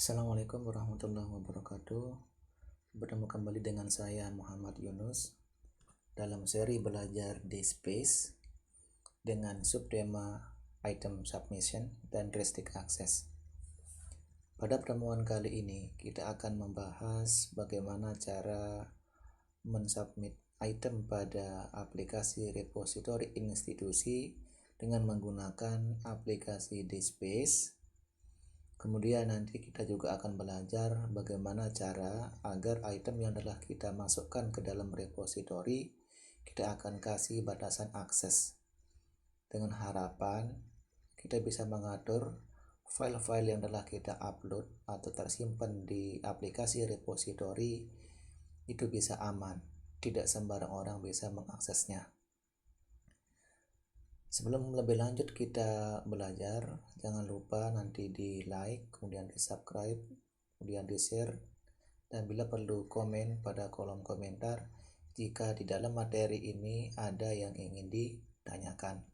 Assalamualaikum warahmatullahi wabarakatuh. Bertemu kembali dengan saya Muhammad Yunus dalam seri belajar di Space dengan subtema item submission dan restrict access. Pada pertemuan kali ini kita akan membahas bagaimana cara mensubmit item pada aplikasi repository institusi dengan menggunakan aplikasi DSpace. Kemudian nanti kita juga akan belajar bagaimana cara agar item yang telah kita masukkan ke dalam repository kita akan kasih batasan akses, dengan harapan kita bisa mengatur file-file yang telah kita upload atau tersimpan di aplikasi repository itu bisa aman, tidak sembarang orang bisa mengaksesnya. Sebelum lebih lanjut kita belajar, jangan lupa nanti di like, kemudian di subscribe, kemudian di share, dan bila perlu komen pada kolom komentar jika di dalam materi ini ada yang ingin ditanyakan.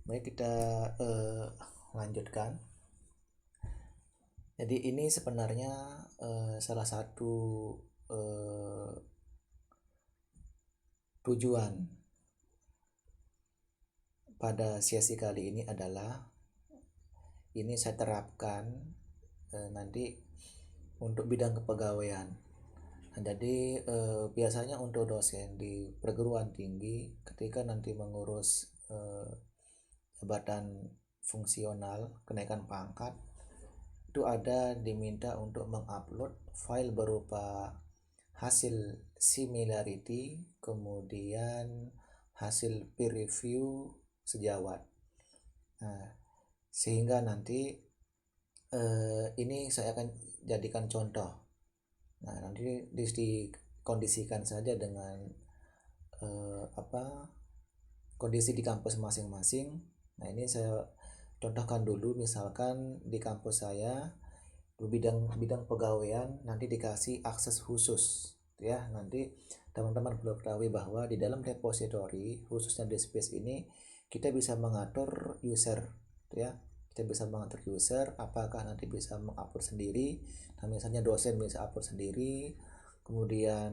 Baik, kita lanjutkan. Jadi ini sebenarnya salah satu tujuan pada sesi kali ini adalah ini saya terapkan nanti untuk bidang kepegawaian. Nah, jadi biasanya untuk dosen di perguruan tinggi ketika nanti mengurus jabatan fungsional kenaikan pangkat itu ada diminta untuk mengupload file berupa hasil similarity, kemudian hasil peer review sejawat. Nah, sehingga nanti ini saya akan jadikan contoh. Nah, nanti dikondisikan saja dengan kondisi di kampus masing-masing. Nah, ini saya contohkan dulu, misalkan di kampus saya bidang pegawaian nanti dikasih akses khusus ya. Nanti teman-teman perlu ketahui bahwa di dalam repository khususnya di Space ini kita bisa mengatur user ya. Kita bisa mengatur user apakah nanti bisa mengupload sendiri. Nah, misalnya dosen bisa upload sendiri, kemudian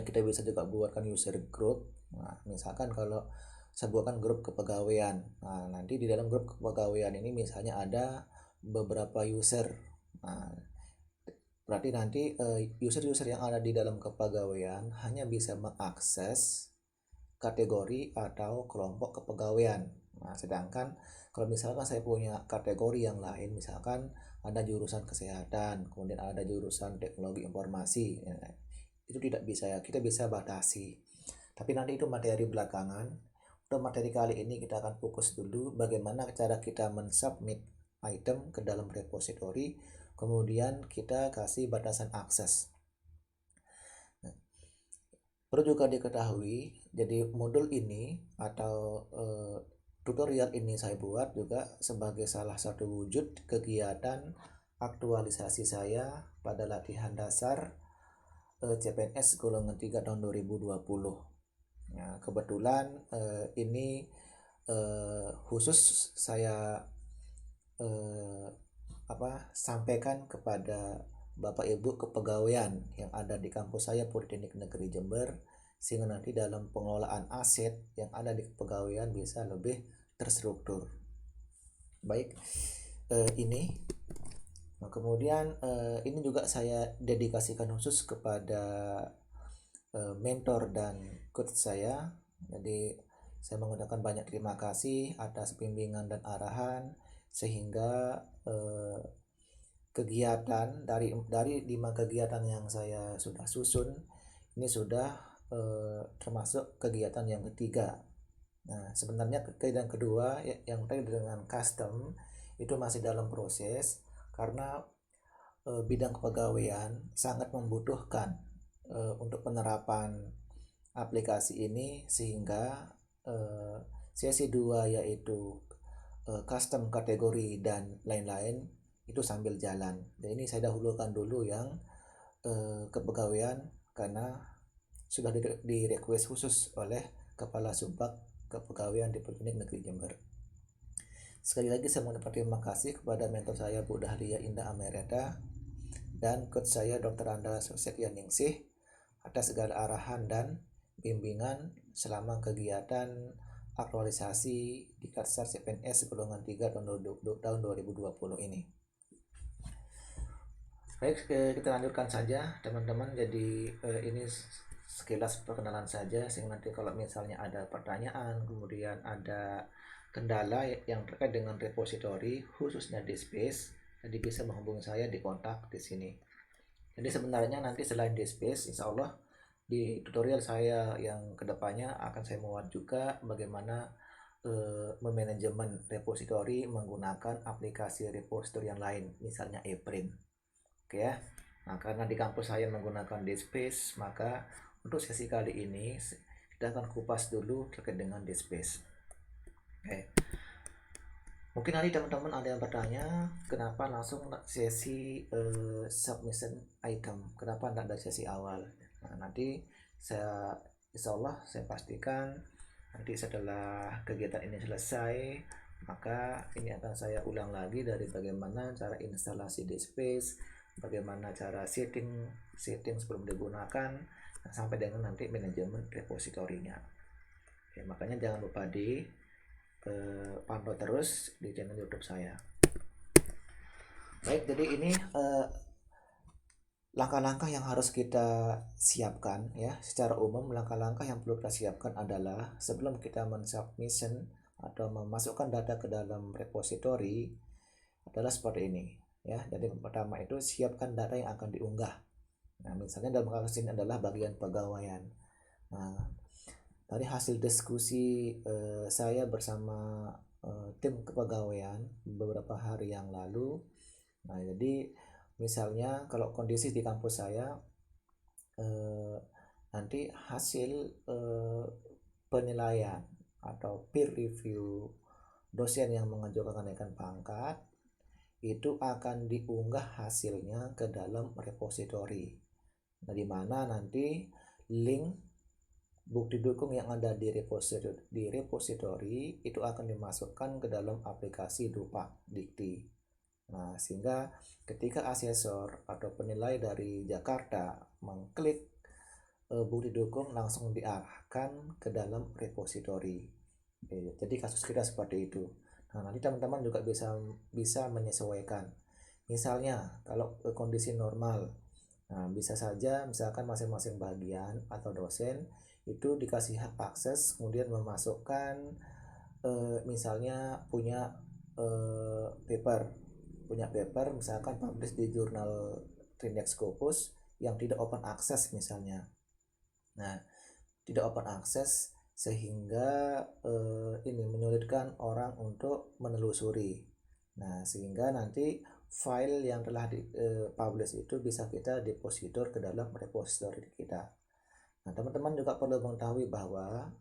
kita bisa juga buatkan user group. Nah, misalkan kalau saya buatkan grup kepegawaian. Nah, nanti di dalam grup kepegawaian ini misalnya ada beberapa user. Nah, berarti nanti user-user yang ada di dalam kepegawaian hanya bisa mengakses kategori atau kelompok kepegawaian. Nah, sedangkan kalau misalkan saya punya kategori yang lain, misalkan ada jurusan kesehatan, kemudian ada jurusan teknologi informasi, itu tidak bisa ya, kita bisa batasi. Tapi nanti itu materi belakangan. Untuk materi kali ini kita akan fokus dulu bagaimana cara kita mensubmit item ke dalam repository, kemudian kita kasih batasan akses. Perlu juga diketahui, jadi modul ini atau tutorial ini saya buat juga sebagai salah satu wujud kegiatan aktualisasi saya pada latihan dasar CPNS golongan 3 tahun 2020. Nah, kebetulan ini khusus saya sampaikan kepada Bapak Ibu kepegawaian yang ada di kampus saya Politeknik Negeri Jember, sehingga nanti dalam pengelolaan aset yang ada di kepegawaian bisa lebih terstruktur. Baik, ini. Nah, kemudian ini juga saya dedikasikan khusus kepada mentor dan coach saya. Jadi saya menggunakan banyak terima kasih atas bimbingan dan arahan sehingga kegiatan dari 5 kegiatan yang saya sudah susun ini sudah termasuk kegiatan yang ketiga. Nah, sebenarnya kegiatan kedua yang terkait dengan custom itu masih dalam proses karena bidang kepegawaian sangat membutuhkan untuk penerapan aplikasi ini, sehingga sesi 2 yaitu custom kategori dan lain-lain itu sambil jalan. Dan ini saya dahulukan dulu yang kepegawaian karena sudah di request khusus oleh Kepala Subbag Kepegawaian di Politeknik Negeri Jember. Sekali lagi saya mengucapkan terima kasih kepada mentor saya Bu Dahlia Indah Amereda dan coach saya Dr. Anda Setia Ningsih atas segala arahan dan bimbingan selama kegiatan aktualisasi di Katsar CPNS golongan 3 tahun 2020 ini. Baik, kita lanjutkan saja teman-teman. Jadi ini sekilas perkenalan saja, sehingga nanti kalau misalnya ada pertanyaan, kemudian ada kendala yang terkait dengan repository khususnya di Space, jadi bisa menghubungi saya di kontak di sini. Jadi sebenarnya nanti selain di Space, insya Allah di tutorial saya yang kedepannya akan saya muat juga bagaimana memanajemen repository menggunakan aplikasi repository yang lain, misalnya ePrint. Oke ya. Nah, karena di kampus saya menggunakan DSpace, maka untuk sesi kali ini kita akan kupas dulu terkait dengan DSpace. Oke. Mungkin nanti teman-teman ada yang bertanya, kenapa langsung sesi submission item? Kenapa tidak dari sesi awal? Nah, nanti saya insya Allah saya pastikan nanti setelah kegiatan ini selesai, maka ini akan saya ulang lagi dari bagaimana cara instalasi DSpace, bagaimana cara setting sebelum digunakan, sampai dengan nanti manajemen repositorinya. Ya, makanya jangan lupa di pantau terus di channel YouTube saya. Baik, jadi ini langkah-langkah yang harus kita siapkan ya. Secara umum langkah-langkah yang perlu kita siapkan adalah sebelum kita mensubmission atau memasukkan data ke dalam repository adalah seperti ini ya. Jadi yang pertama itu siapkan data yang akan diunggah. Nah, misalnya dalam kasus ini adalah bagian pegawaian. Nah, dari hasil diskusi saya bersama tim kepegawaian beberapa hari yang lalu, nah jadi misalnya kalau kondisi di kampus saya nanti hasil penilaian atau peer review dosen yang mengajukan kenaikan pangkat itu akan diunggah hasilnya ke dalam repository. Nah, di mana nanti link bukti dukung yang ada di repository itu akan dimasukkan ke dalam aplikasi Dupak Dikti. Nah, sehingga ketika asesor atau penilai dari Jakarta mengklik bukti dukung langsung diarahkan ke dalam repository. Jadi kasus kita seperti itu. Nah, nanti teman-teman juga bisa menyesuaikan. Misalnya kalau kondisi normal, nah bisa saja misalkan masing-masing bagian atau dosen itu dikasih hak akses, kemudian memasukkan misalnya punya paper misalkan publish di jurnal Trindex Scopus yang tidak open access misalnya. Nah, tidak open access sehingga ini menyulitkan orang untuk menelusuri. Nah, sehingga nanti file yang telah dipublish itu bisa kita depositor ke dalam repository kita. Nah, teman-teman juga perlu mengetahui bahwa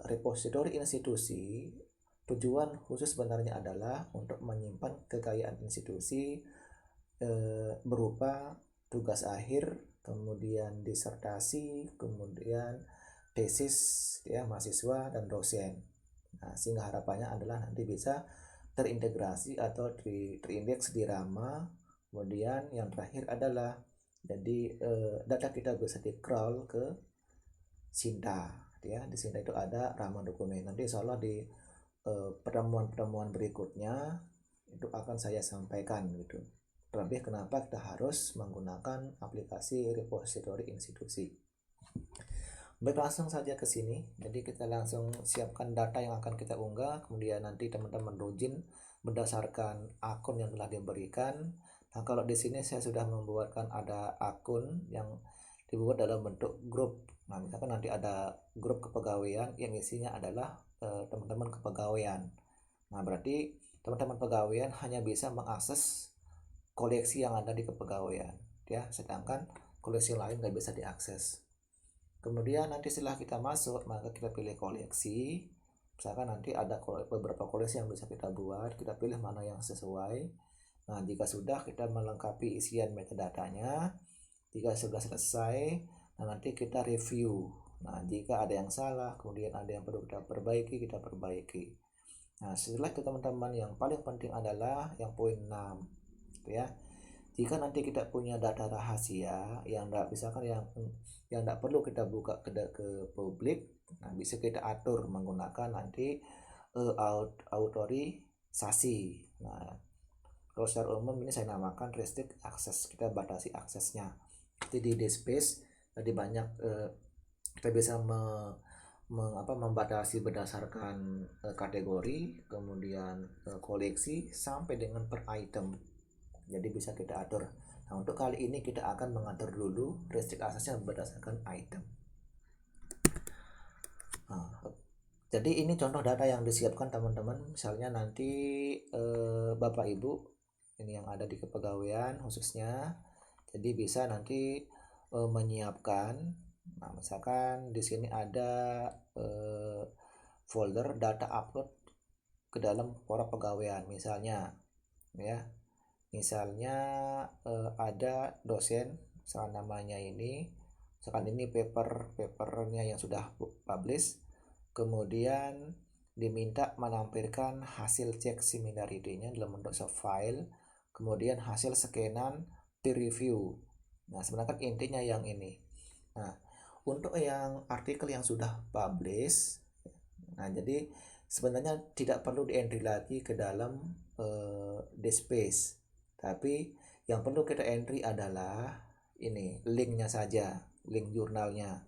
repository institusi tujuan khusus sebenarnya adalah untuk menyimpan kekayaan institusi berupa tugas akhir, kemudian disertasi, kemudian tesis ya mahasiswa dan dosen. Nah, sehingga harapannya adalah nanti bisa terintegrasi atau terindeks di Rama. Kemudian yang terakhir adalah jadi data kita bisa di crawl ke Sinta ya. Di Sinta itu ada Rama dokumen. Nanti insya Allah di pertemuan-pertemuan berikutnya itu akan saya sampaikan gitu. Terlebih kenapa kita harus menggunakan aplikasi repository institusi. Baik, langsung saja ke sini. Jadi kita langsung siapkan data yang akan kita unggah, kemudian nanti teman-teman login berdasarkan akun yang telah diberikan. Nah, kalau di sini saya sudah membuatkan ada akun yang dibuat dalam bentuk grup. Nah, misalkan nanti ada grup kepegawaian yang isinya adalah teman-teman kepegawaian. Nah, berarti teman-teman kepegawaian hanya bisa mengakses koleksi yang ada di kepegawaian ya, sedangkan koleksi lain nggak bisa diakses. Kemudian nanti setelah kita masuk, maka kita pilih koleksi. Misalkan nanti ada beberapa koleksi yang bisa kita buat, kita pilih mana yang sesuai. Nah, jika sudah kita melengkapi isian metadatanya, jika sudah selesai, nah nanti kita review. Nah, jika ada yang salah, kemudian ada yang perlu kita perbaiki, kita perbaiki. Nah, setelah itu teman-teman, yang paling penting adalah yang poin 6 gitu ya. Jika nanti kita punya data rahasia yang enggak, misalkan yang enggak perlu kita buka ke publik, nah bisa kita atur menggunakan nanti autorisasi. Nah, kalau secara umum ini saya namakan restrict access, kita batasi aksesnya. Jadi di DSpace tadi banyak kita bisa membatasi berdasarkan kategori, kemudian koleksi sampai dengan per item. Jadi bisa kita atur. Nah, untuk kali ini kita akan mengatur dulu restrict aksesnya berdasarkan item. Nah, jadi ini contoh data yang disiapkan teman-teman. Misalnya nanti Bapak Ibu ini yang ada di kepegawaian khususnya, jadi bisa nanti menyiapkan. Nah, misalkan di sini ada folder data upload ke dalam fora pegawaian, misalnya ya. Misalnya ada dosen, misalnya namanya ini, misalkan ini papernya yang sudah publish, kemudian diminta menampilkan hasil cek similarity-nya dalam bentuk soft file, kemudian hasil scanan peer review. Nah, sebenarnya kan intinya yang ini. Nah, untuk yang artikel yang sudah publish, nah jadi sebenarnya tidak perlu di-entry lagi ke dalam DSpace, tapi yang perlu kita entry adalah ini linknya saja, link jurnalnya.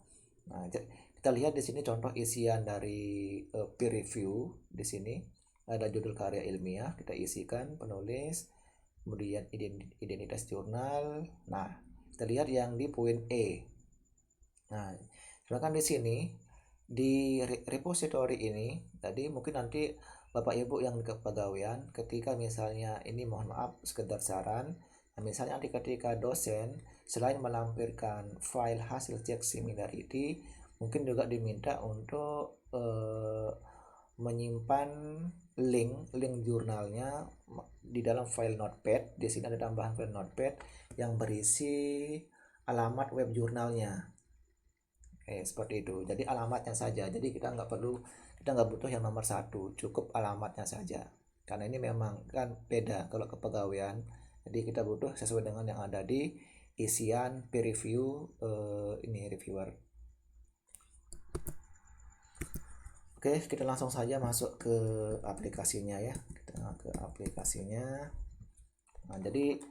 Nah, kita lihat di sini contoh isian dari peer review. Di sini ada judul karya ilmiah, kita isikan penulis, kemudian identitas jurnal. Nah, kita lihat yang di poin E. Nah, silakan di sini di repository ini tadi mungkin nanti Bapak Ibu yang di kepegawaian, ketika misalnya ini, mohon maaf sekedar saran, nah misalnya nanti ketika dosen selain melampirkan file hasil cek similarity, mungkin juga diminta untuk menyimpan link jurnalnya di dalam file notepad. Di sini ada tambahan file notepad yang berisi alamat web jurnalnya. Seperti itu. Jadi alamatnya saja. Jadi kita nggak butuh yang nomor 1, cukup alamatnya saja. Karena ini memang kan beda kalau kepegawaian. Jadi kita butuh sesuai dengan yang ada di isian peer review ini reviewer. Oke, kita langsung saja masuk ke aplikasinya ya. Kita ke aplikasinya. Nah, jadi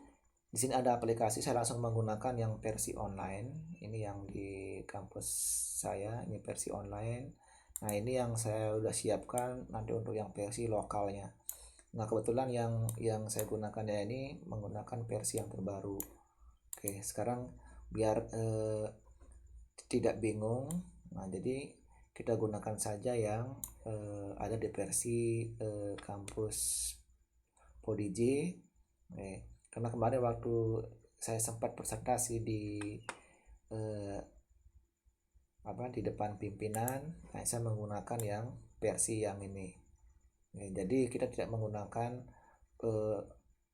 di sini ada aplikasi, saya langsung menggunakan yang versi online. Ini yang di kampus saya, ini versi online. Nah, ini yang saya udah siapkan nanti untuk yang versi lokalnya. Nah, kebetulan yang saya gunakan ya ini menggunakan versi yang terbaru. Oke, sekarang biar tidak bingung. Nah, jadi kita gunakan saja yang ada di versi kampus PODJ. Karena kemarin waktu saya sempat presentasi di di depan pimpinan, nah saya menggunakan yang versi yang ini. Jadi kita tidak menggunakan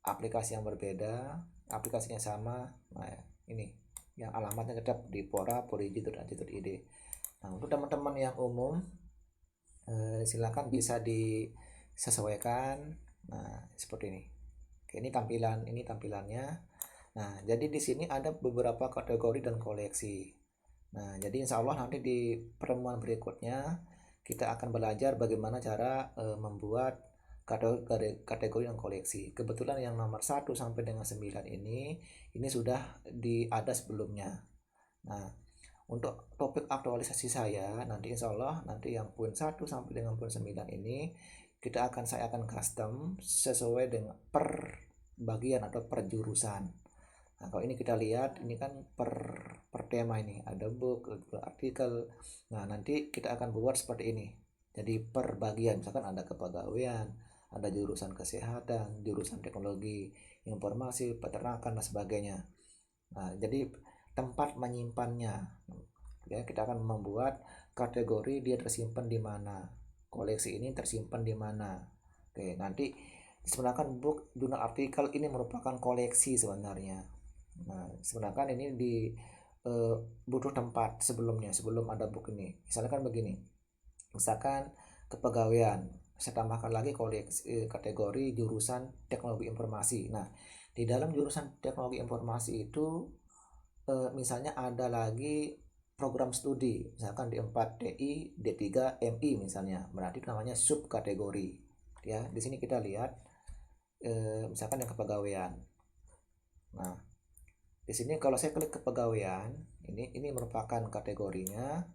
aplikasi yang berbeda, aplikasinya sama. Nah, ini yang alamatnya tetap di fora.podij.ac.id. Nah, untuk teman-teman yang umum silakan bisa disesuaikan. Nah, seperti ini. Oke, ini tampilannya. Nah, jadi di sini ada beberapa kategori dan koleksi. Nah, jadi insya Allah nanti di pertemuan berikutnya kita akan belajar bagaimana cara membuat kategori dan koleksi. Kebetulan yang nomor 1 sampai dengan 9 ini sudah ada sebelumnya. Nah, untuk topik aktualisasi saya nanti insya Allah nanti yang poin 1 sampai dengan poin 9 ini saya akan custom sesuai dengan per bagian atau per jurusan. Nah, kalau ini kita lihat ini kan per tema, ini ada book, artikel. Nah, nanti kita akan buat seperti ini. Jadi per bagian, misalkan ada kepegawaian, ada jurusan kesehatan, jurusan teknologi, informasi, peternakan dan sebagainya. Nah, jadi tempat menyimpannya ya, kita akan membuat kategori dia tersimpan di mana, koleksi ini tersimpan di mana. Oke, nanti sebenarnya book, jurnal, artikel ini merupakan koleksi sebenarnya. Nah, sebenarnya ini butuh tempat sebelum ada book ini. Misalkan begini, misalkan kepegawaian. saya tambahkan lagi kategori jurusan teknologi informasi. Nah, di dalam jurusan teknologi informasi itu misalnya ada lagi program studi, misalkan D4 TI, D3 MI misalnya, berarti itu namanya subkategori. Ya, di sini kita lihat misalkan yang kepegawaian. Nah, di sini kalau saya klik kepegawaian, ini merupakan kategorinya.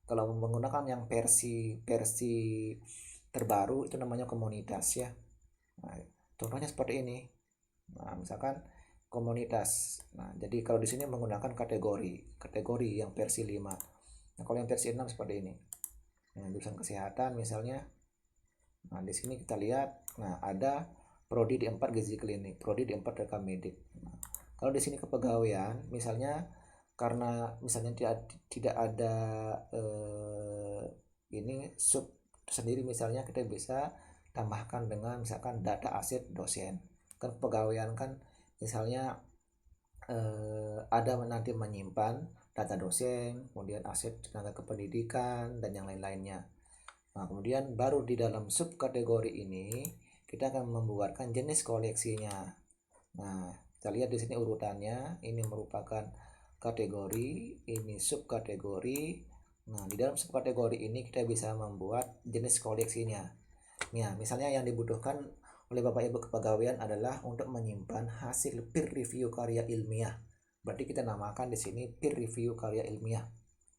Kalau menggunakan yang versi terbaru itu namanya komunitas ya. Nah, contohnya seperti ini. Nah, misalkan komunitas. Nah, jadi kalau di sini menggunakan kategori yang versi 5. Nah, kalau yang versi 6 seperti ini. Nah, jurusan kesehatan misalnya. Nah, di sini kita lihat, nah ada prodi D4 gizi klinik, prodi D4 rekam medik. Nah, kalau di sini kepegawaian, misalnya karena misalnya tidak ada ini sub sendiri, misalnya kita bisa tambahkan dengan misalkan data aset dosen. Kan kepegawaian kan misalnya ada nanti menyimpan data dosen, kemudian aset tenaga kependidikan dan yang lain-lainnya. Nah, kemudian baru di dalam subkategori ini kita akan membuatkan jenis koleksinya. Nah, kita lihat di sini urutannya. Ini merupakan kategori, ini subkategori. Nah, di dalam subkategori ini kita bisa membuat jenis koleksinya. Nah, misalnya yang dibutuhkan oleh Bapak Ibu kepegawaian adalah untuk menyimpan hasil peer review karya ilmiah. Berarti kita namakan di sini peer review karya ilmiah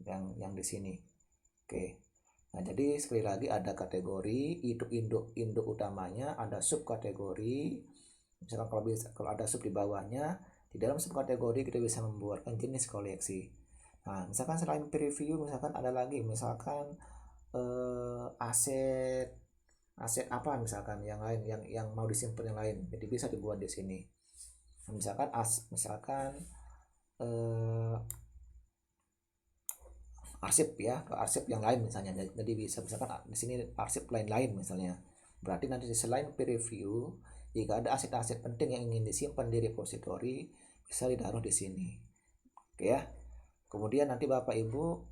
yang di sini. Oke. Nah, jadi sekali lagi ada kategori, itu induk utamanya, ada subkategori. Misalkan kalau ada sub di bawahnya, di dalam subkategori kita bisa membuatkan jenis koleksi. Nah, misalkan selain peer review, misalkan ada lagi, misalkan aset apa misalkan yang lain, yang mau disimpan yang lain, jadi bisa dibuat di sini. Nah, misalkan arsip ya, ke arsip yang lain misalnya. Jadi bisa misalkan di sini arsip lain-lain misalnya. Berarti nanti selain peer review, jika ada aset-aset penting yang ingin disimpan di repositori, bisa ditaruh di sini. Oke ya. Kemudian nanti Bapak Ibu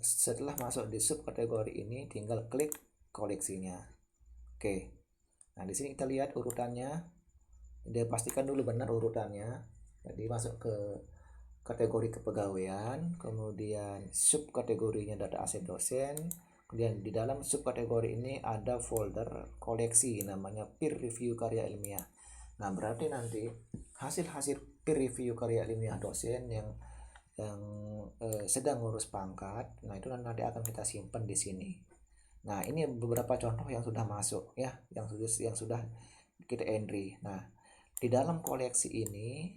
setelah masuk di subkategori ini tinggal klik koleksinya. Oke. Nah, di sini kita lihat urutannya. Dia pastikan dulu benar urutannya. Jadi masuk ke kategori kepegawaian, kemudian subkategorinya data aset dosen, kemudian di dalam subkategori ini ada folder koleksi namanya peer review karya ilmiah. Nah, berarti nanti hasil-hasil peer review karya ilmiah dosen yang sedang ngurus pangkat, nah itu nanti akan kita simpan di sini. Nah, ini beberapa contoh yang sudah masuk ya, yang sudah kita entry. Nah, di dalam koleksi ini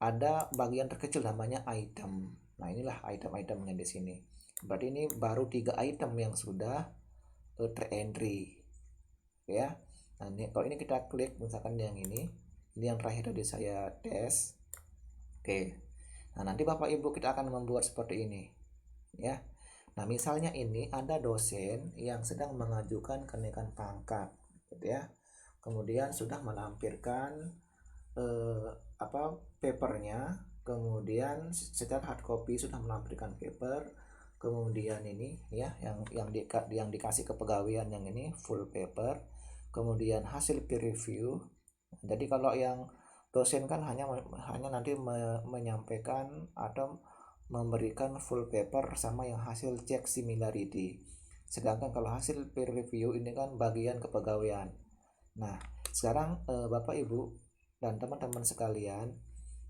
ada bagian terkecil namanya item. Nah, inilah item-itemnya di sini. Berarti ini baru 3 item yang sudah terentry. Ya. Nah, kalau ini kita klik misalkan yang ini yang terakhir tadi saya tes. Oke. Nah, nanti Bapak Ibu kita akan membuat seperti ini. Ya. Nah, misalnya ini ada dosen yang sedang mengajukan kenaikan pangkat, gitu ya. Kemudian sudah melampirkan papernya, kemudian secara hard copy sudah melampirkan paper, kemudian ini ya yang dikasih kepegawaian yang ini full paper, kemudian hasil peer review. Jadi kalau yang dosen kan hanya nanti menyampaikan atau memberikan full paper sama yang hasil cek similarity, sedangkan kalau hasil peer review ini kan bagian kepegawaian. Nah, sekarang Bapak Ibu dan teman-teman sekalian,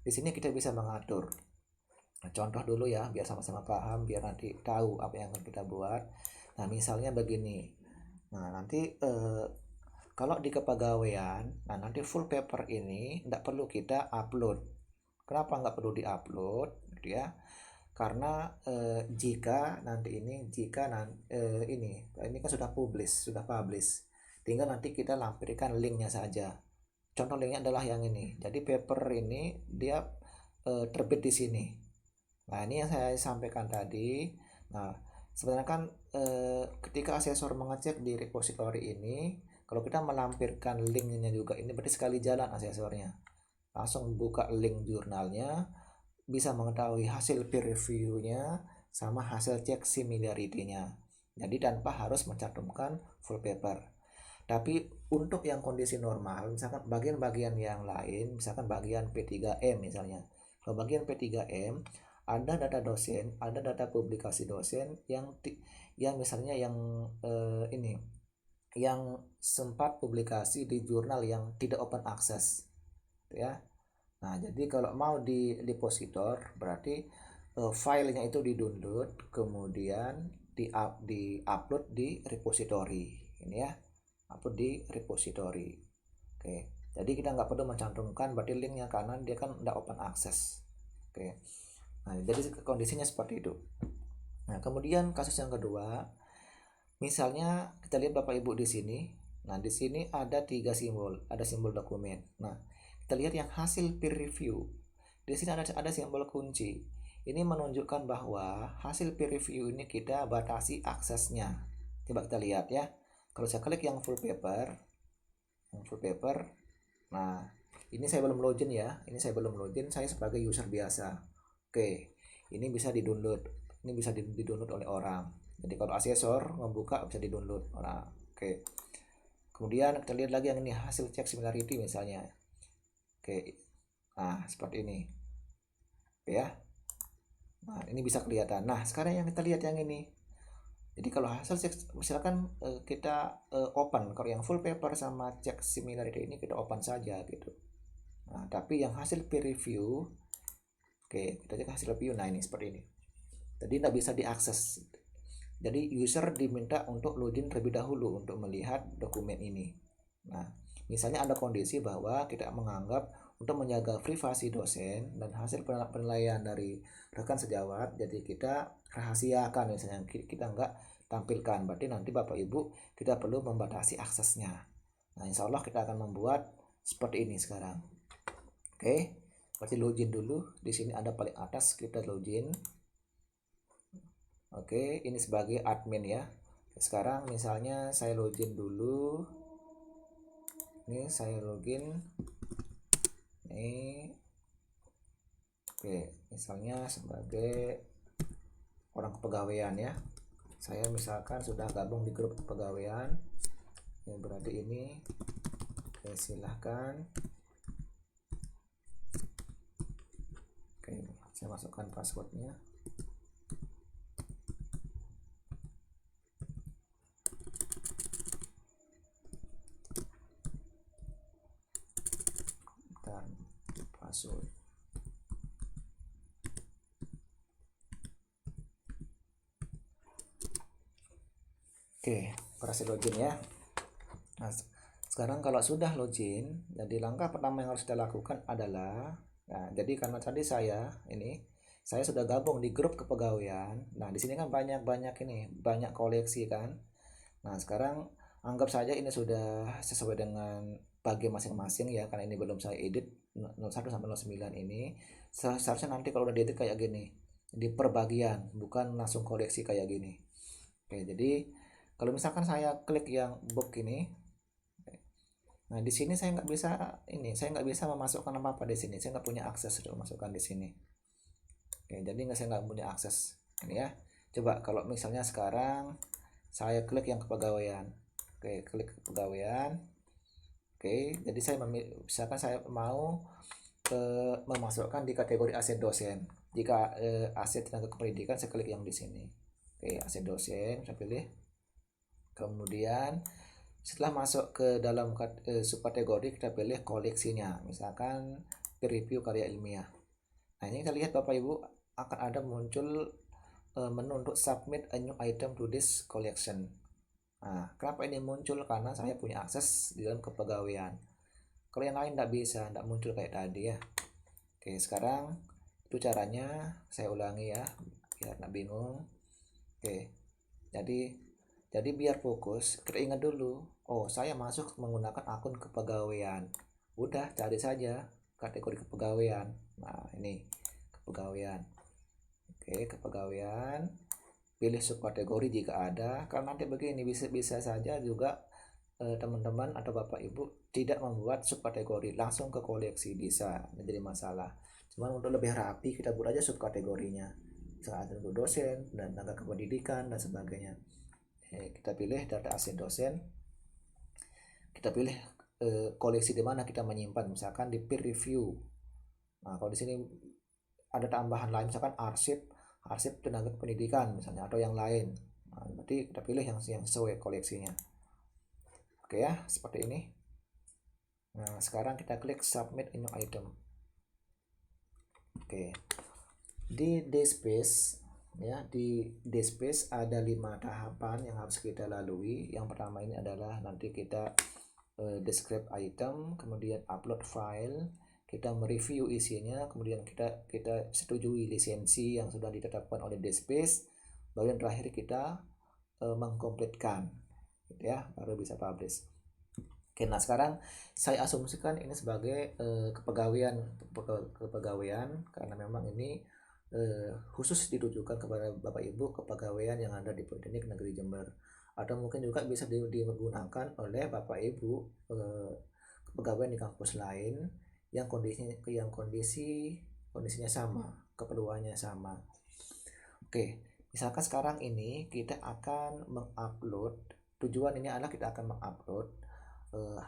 di sini kita bisa mengatur. Nah, contoh dulu ya, biar sama-sama paham, biar nanti tahu apa yang akan kita buat. Nah, misalnya begini. Nah, nanti kalau di kepegawaian, nah nanti full paper ini tidak perlu kita upload. Kenapa nggak perlu diupload, gitu ya? Karena jika ini kan sudah publish, tinggal nanti kita lampirkan linknya saja. Contoh linknya adalah yang ini. Jadi paper ini dia terbit di sini. Nah, ini yang saya sampaikan tadi. Nah, sebenarnya kan ketika asesor mengecek di repository ini, kalau kita melampirkan linknya juga, ini berarti sekali jalan asesornya. Langsung buka link jurnalnya, bisa mengetahui hasil peer review-nya sama hasil cek similarity-nya. Jadi tanpa harus mencantumkan full paper. Tapi untuk yang kondisi normal, misalkan bagian-bagian yang lain, misalkan bagian P3M misalnya. Kalau bagian P3M ada data dosen, ada data publikasi dosen yang misalnya ini yang sempat publikasi di jurnal yang tidak open access, ya. Nah, jadi kalau mau di depositor berarti filenya itu di-download, kemudian di-upload di repository. Ini ya, upload di repository. Oke, jadi kita nggak perlu mencantumkan berarti linknya karena dia kan udah open access. Oke, nah jadi kondisinya seperti itu. Nah, kemudian kasus yang kedua, misalnya kita lihat Bapak Ibu di sini. Nah, di sini ada 3 simbol, ada simbol dokumen. Nah, kita lihat yang hasil peer review. Di sini ada simbol kunci. Ini menunjukkan bahwa hasil peer review ini kita batasi aksesnya. Coba kita lihat ya. Kalau saya klik yang full paper, nah ini saya belum login ya. Ini saya belum login, saya sebagai user biasa. Oke, ini bisa di-download. Ini bisa di-download oleh orang. Jadi kalau asesor membuka bisa di-download. Nah, oke. Kemudian kita lihat lagi yang ini hasil cek similarity misalnya. Oke. Nah, seperti ini. Oke ya. Nah, ini bisa kelihatan. Nah, sekarang yang kita lihat yang ini. Jadi kalau hasil cek misalkan kita open, kalau yang full paper sama cek similarity ini kita open saja gitu. Nah, tapi yang hasil peer review, oke, kita cek hasil review. Nah, ini seperti ini. Jadi tidak bisa diakses. Jadi user diminta untuk login terlebih dahulu untuk melihat dokumen ini. Nah, misalnya ada kondisi bahwa kita menganggap untuk menjaga privasi dosen dan hasil penilaian dari rekan sejawat, jadi kita rahasiakan misalnya, kita nggak tampilkan. Berarti nanti Bapak Ibu kita perlu membatasi aksesnya. Nah, insya Allah kita akan membuat seperti ini sekarang. Oke, berarti login dulu. Di sini ada paling atas, kita login. Oke, ini sebagai admin ya. Sekarang misalnya saya login dulu. Ini saya login. Ini. Oke, misalnya sebagai orang kepegawaian ya. Saya misalkan sudah gabung di grup kepegawaian. Ya, berarti ini. Oke, silahkan. Oke, saya masukkan passwordnya. Password. Oke, berhasil login ya. Nah, sekarang kalau sudah login, jadi langkah pertama yang harus kita lakukan adalah, nah, jadi karena tadi saya sudah gabung di grup kepegawaian. Nah, di sini kan banyak koleksi kan. Nah, sekarang anggap saja ini sudah sesuai dengan bagian masing-masing ya, karena ini belum saya edit 01 sampai 09 ini. Seharusnya nanti kalau udah diedit kayak gini, di perbagian, bukan langsung koleksi kayak gini. Oke, jadi kalau misalkan saya klik yang book ini, nah di sini saya nggak bisa memasukkan apa-apa di sini. Saya nggak punya akses untuk memasukkan di sini. Oke, jadi saya nggak punya akses ini ya. Coba kalau misalnya sekarang saya klik yang kepegawaian. Oke, klik kepegawaian. Oke, jadi misalkan saya mau memasukkan di kategori aset dosen. Jika aset tenaga kependidikan, saya klik yang di sini. Oke, aset dosen, saya pilih. Kemudian setelah masuk ke dalam subkategori, kita pilih koleksinya, misalkan peer review karya ilmiah. Nah, ini kita lihat Bapak Ibu akan ada muncul menu untuk submit a new item to this collection. Nah, kenapa ini muncul? Karena saya punya akses di dalam kepegawaian. Kalau yang lain tidak muncul kayak tadi ya. Oke, sekarang itu caranya, saya ulangi ya biar nggak bingung. Oke, jadi biar fokus, kita ingat dulu, oh saya masuk menggunakan akun kepegawaian. Udah, cari saja kategori kepegawaian. Nah, ini kepegawaian. Oke, kepegawaian. Pilih subkategori jika ada. Karena nanti begini, bisa saja juga teman-teman atau Bapak Ibu tidak membuat subkategori, langsung ke koleksi, bisa menjadi masalah. Cuman untuk lebih rapi, kita buat aja subkategorinya. Misalnya ada untuk dosen dan tenaga kependidikan dan sebagainya. Kita pilih data aset dosen, kita pilih koleksi di mana kita menyimpan, misalkan di peer review. Nah, kalau di sini ada tambahan lain, misalkan arsip tenaga pendidikan misalnya, atau yang lain. Nah, berarti kita pilih yang sesuai koleksinya. Oke ya, seperti ini. Nah, sekarang kita klik submit a new item. Oke. Di DSpace ya, di DSpace ada 5 tahapan yang harus kita lalui. Yang pertama ini adalah nanti kita describe item, kemudian upload file, kita mereview isinya, kemudian kita setujui lisensi yang sudah ditetapkan oleh DSpace, baru yang terakhir kita mengkompletkan gitu ya, baru bisa publish. Oke, nah sekarang saya asumsikan ini sebagai kepegawaian karena memang ini khusus ditujukan kepada Bapak Ibu kepegawaian yang ada di Politeknik Negeri Jember, atau mungkin juga bisa digunakan oleh Bapak Ibu kepegawaian di kampus lain yang kondisinya sama, keperluannya sama. Oke, misalkan sekarang ini kita akan mengupload, tujuan ini adalah kita akan mengupload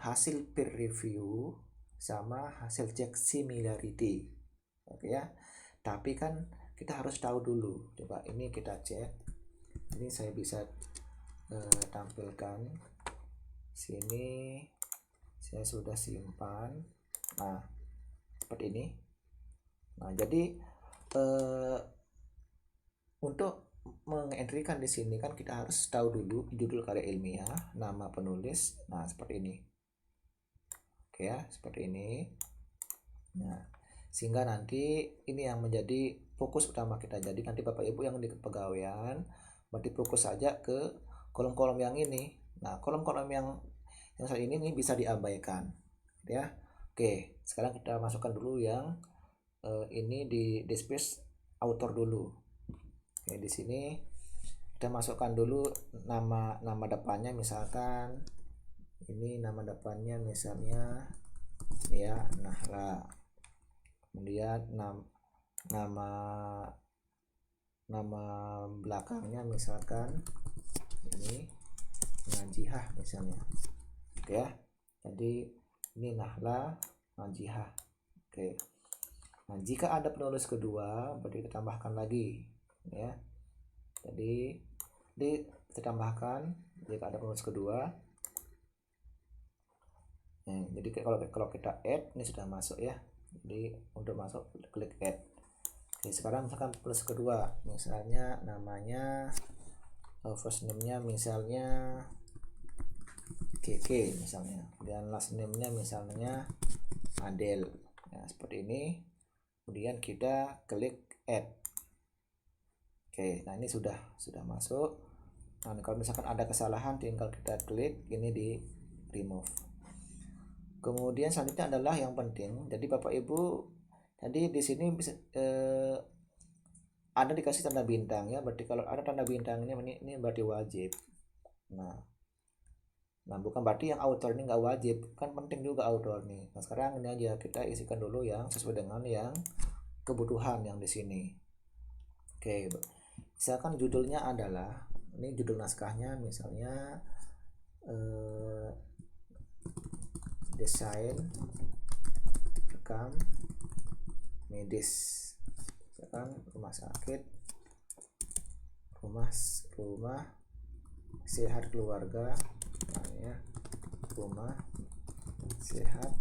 hasil peer review sama hasil cek similarity. Oke ya, tapi kan kita harus tahu dulu, coba ini kita cek, ini saya bisa tampilkan sini, saya sudah simpan. Nah, seperti ini. Nah, jadi untuk mengentrikan di sini kan kita harus tahu dulu judul karya ilmiah, nama penulis. Nah, seperti ini. Oke ya, seperti ini. Nah, sehingga nanti ini yang menjadi fokus utama kita. Jadi nanti Bapak Ibu yang di kepegawaian berarti fokus saja ke kolom-kolom yang ini. Nah, kolom-kolom yang saat ini bisa diabaikan ya. Oke, sekarang kita masukkan dulu yang ini di DSpace author dulu. Oke, di sini kita masukkan dulu nama depannya, misalkan ini nama depannya misalnya ya Nahla, kemudian nama belakangnya misalkan ini Najihah misalnya. Oke ya, jadi ini Nahla Najihah. Oke, nah jika ada penulis kedua berarti kita tambahkan lagi ya. Jadi kita tambahkan jika ada penulis kedua. Nah, jadi kalau kita add, ini sudah masuk ya. Jadi untuk masuk klik add. Oke, sekarang misalkan penulis kedua, misalnya namanya first name-nya misalnya Keke misalnya, dan last name-nya misalnya Adel. Nah, seperti ini. Kemudian kita klik add. Oke, nah ini sudah masuk. Nah, kalau misalkan ada kesalahan tinggal kita klik ini di remove. Kemudian selanjutnya adalah yang penting. Jadi Bapak Ibu, tadi di sini bisa ada dikasih tanda bintang ya. Berarti kalau ada tanda bintang ini berarti wajib. Nah bukan berarti yang author ini nggak wajib, kan penting juga author nih. Nah sekarang ini aja kita isikan dulu yang sesuai dengan yang kebutuhan yang di sini. Oke, misalkan judulnya adalah, ini judul naskahnya misalnya desain rekam medis, misalkan rumah sakit, rumah sehat keluarga, ya, rumah sehat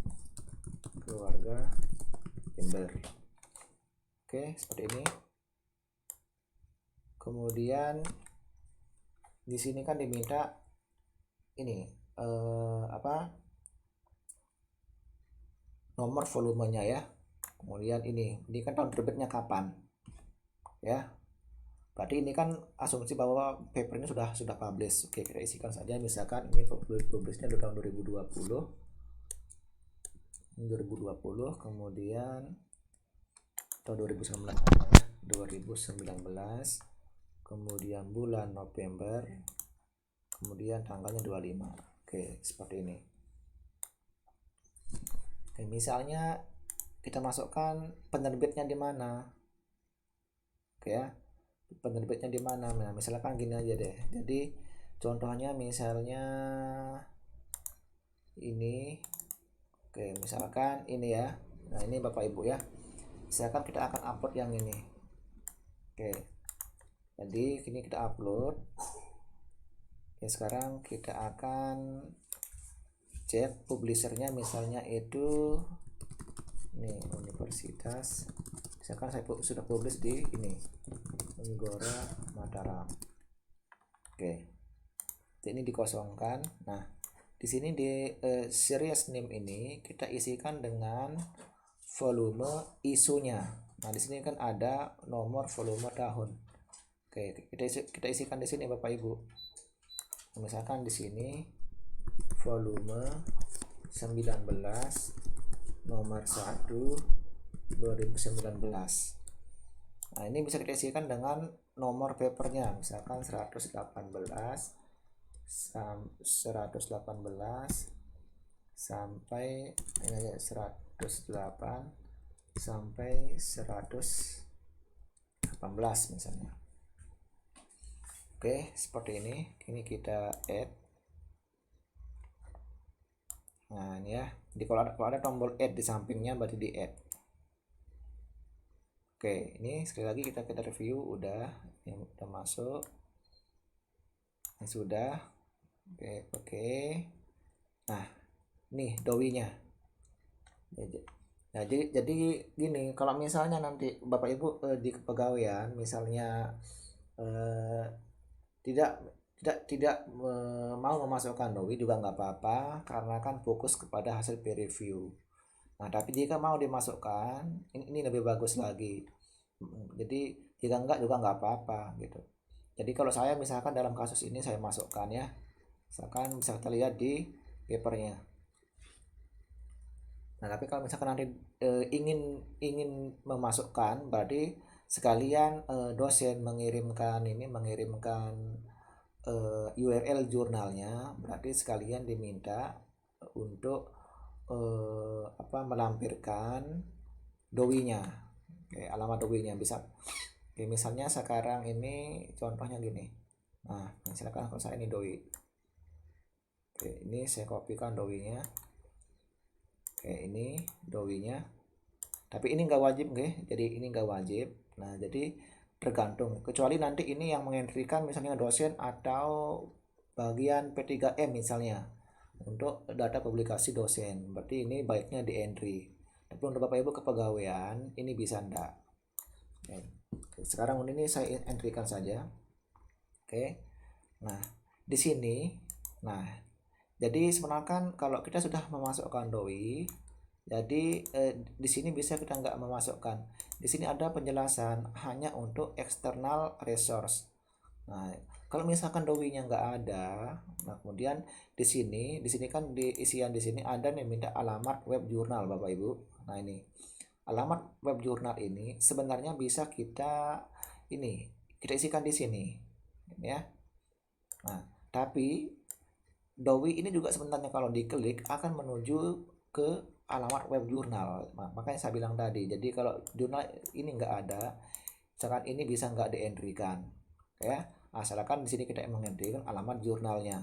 keluarga Jember. Oke, seperti ini. Kemudian di sini kan diminta ini nomor volumenya ya. Kemudian ini kan tahun terbitnya kapan ya. Berarti ini kan asumsi bahwa paper ini sudah publish. Oke, kita isikan saja misalkan ini publishnya di tahun 2020, kemudian tahun 2019, kemudian bulan November, kemudian tanggalnya 25. Oke, seperti ini. Oke, misalnya kita masukkan penerbitnya di mana. Oke ya, penerbitnya di mana. Nah, misalkan gini aja deh. Jadi Contohnya misalnya ini. Oke, misalkan ini ya. Nah, ini Bapak Ibu ya. Misalkan kita akan upload yang ini. Oke. Jadi ini kita upload. Oke, sekarang kita akan cek publishernya, misalnya itu ini universitas. Misalkan saya sudah publish di ini Unggora Mataram. Oke. Ini dikosongkan. Nah, di sini di series name ini kita isikan dengan volume isunya. Nah, di sini kan ada nomor volume tahun. Oke, kita isikan di sini Bapak Ibu. Misalkan di sini volume 19 nomor 1 2019. Nah, ini bisa kita isikan dengan nomor papernya, misalkan 118 sampai ini aja 108 sampai 118 misalnya. Oke, seperti ini. Ini kita add. Nah, ini ya. Jadi kalau ada tombol add di sampingnya berarti di add. Oke, ini sekali lagi kita review udah masuk. Ini sudah. Oke. Nah, nih dowinya. Nah, jadi gini, kalau misalnya nanti Bapak Ibu di kepegawaian misalnya tidak mau memasukkan dowi juga nggak apa-apa, karena kan fokus kepada hasil peer review. Nah, tapi jika mau dimasukkan, ini lebih bagus lagi. Jadi jika enggak juga nggak apa-apa gitu. Jadi kalau saya misalkan dalam kasus ini saya masukkan ya, misalkan bisa kita lihat di papernya. Nah, tapi kalau misalkan nanti ingin memasukkan, berarti sekalian dosen mengirimkan URL jurnalnya, berarti sekalian diminta untuk melampirkan dowinya, alamat dowinya bisa. Misalnya sekarang ini contohnya gini. Nah, misalkan kalau saya ini doi. Ini saya kopikan dowinya. Ini dowinya. Tapi ini nggak wajib, jadi ini nggak wajib. Nah, jadi tergantung. Kecuali nanti ini yang mengentrikan misalnya dosen atau bagian P3M misalnya untuk data publikasi dosen. Berarti ini baiknya di entry. Tapi untuk Bapak Ibu kepegawaian ini bisa enggak. Sekarang ini saya entrykan saja. Oke. Nah, di sini jadi sebenarnya kan kalau kita sudah memasukkan doi, jadi di sini bisa kita nggak memasukkan. Di sini ada penjelasan hanya untuk external resource. Nah, kalau misalkan dowinya nggak ada, nah kemudian di sini kan di isian di sini ada yang minta alamat web jurnal Bapak Ibu. Nah, ini alamat web jurnal ini sebenarnya bisa kita isikan di sini ya. Nah, tapi dowi ini juga sebenarnya kalau diklik akan menuju ke alamat web jurnal. Makanya saya bilang tadi, jadi kalau jurnal ini nggak ada, misalkan ini bisa nggak di-entry-kan ya, asalkan di sini kita mengendrikan alamat jurnalnya.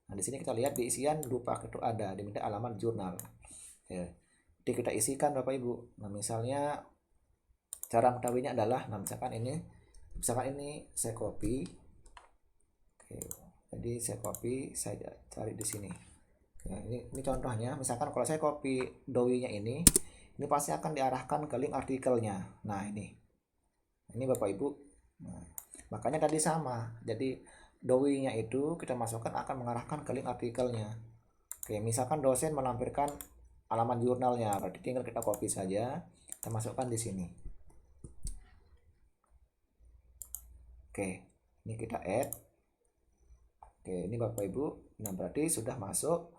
Nah, di sini kita lihat di isian lupa itu ada diminta alamat jurnal ya. Jadi kita isikan Bapak Ibu. Nah, misalnya cara mengetahuinya adalah, nah misalkan ini saya copy. Oke, jadi saya copy, saya cari di sini. Nah, ini contohnya, misalkan kalau saya copy dowinya ini pasti akan diarahkan ke link artikelnya. Nah, ini Bapak Ibu. Nah, makanya tadi sama. Jadi dowinya itu kita masukkan akan mengarahkan ke link artikelnya. Oke, misalkan dosen melampirkan alamat jurnalnya, berarti tinggal kita copy saja, kita masukkan di sini. Oke, ini kita add. Oke, ini Bapak Ibu. Nah, berarti sudah masuk.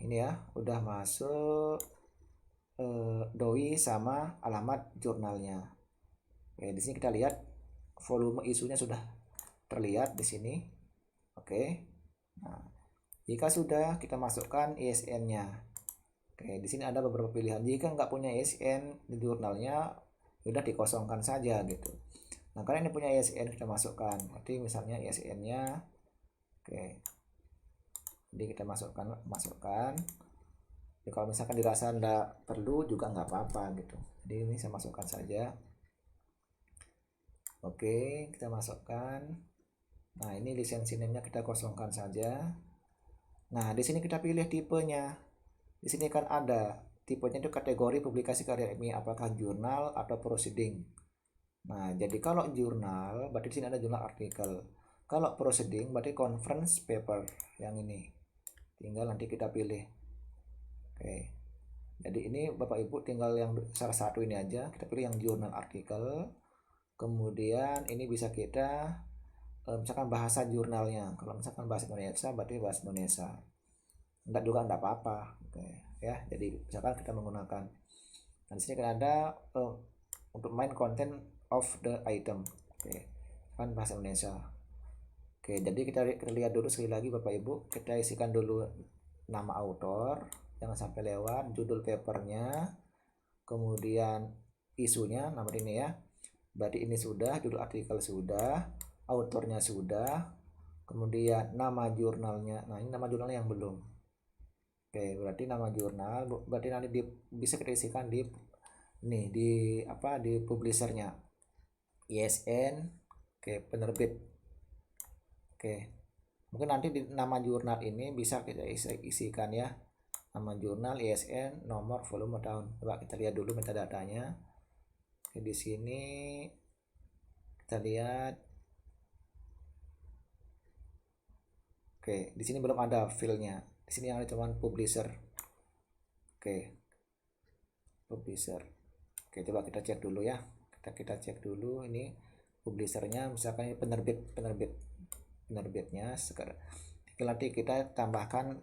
Ini ya, udah masuk doi sama alamat jurnalnya. Oke, di sini kita lihat volume isunya sudah terlihat di sini. Oke. Nah, jika sudah, kita masukkan ISN-nya. Oke, di sini ada beberapa pilihan. Jika nggak punya ISN di jurnalnya, sudah dikosongkan saja gitu. Nah, karena ini punya ISN, kita masukkan. Berarti misalnya ISN-nya, oke. Jadi kita masukkan. Jadi kalau misalkan dirasa enggak perlu juga nggak apa-apa gitu. Jadi ini saya masukkan saja. Oke, kita masukkan. Nah, ini lisensi name-nya kita kosongkan saja. Nah, di sini kita pilih tipenya. Di sini kan ada tipenya itu kategori publikasi karya ilmiah, apakah jurnal atau proceeding. Nah, jadi kalau jurnal berarti di sini ada jurnal artikel. Kalau proceeding berarti conference paper yang ini. Tinggal nanti kita pilih. Oke. Jadi ini Bapak Ibu tinggal yang salah satu ini aja, kita pilih yang jurnal artikel. Kemudian ini bisa kita misalkan bahasa jurnalnya. Kalau misalkan bahasa Indonesia berarti bahasa Indonesia. Enggak juga enggak apa-apa. Oke, ya. Jadi misalkan kita menggunakan. Nah, di sini kan ada untuk main content of the item. Oke. Kan bahasa Indonesia. Oke, jadi kita lihat dulu sekali lagi Bapak Ibu, kita isikan dulu nama autor, jangan sampai lewat, judul papernya, kemudian isunya, nomor ini ya. Berarti ini sudah, judul artikel sudah, autornya sudah, kemudian nama jurnalnya. Nah, ini nama jurnalnya yang belum. Oke, berarti nama jurnal, berarti nanti bisa kita isikan di ini di publishernya. ISN, oke, penerbit. Oke. Mungkin nanti di nama jurnal ini bisa kita isikan ya. Nama jurnal, ISN, nomor, volume, tahun. Coba kita lihat dulu metadatanya. Oke, di sini kita lihat. Oke, di sini belum ada filenya. Di sini yang ada cuma publisher. Oke. Publisher. Oke, coba kita cek dulu ya. Kita cek dulu ini publishernya, misalkan ini penerbitnya sekarang. Nanti kita tambahkan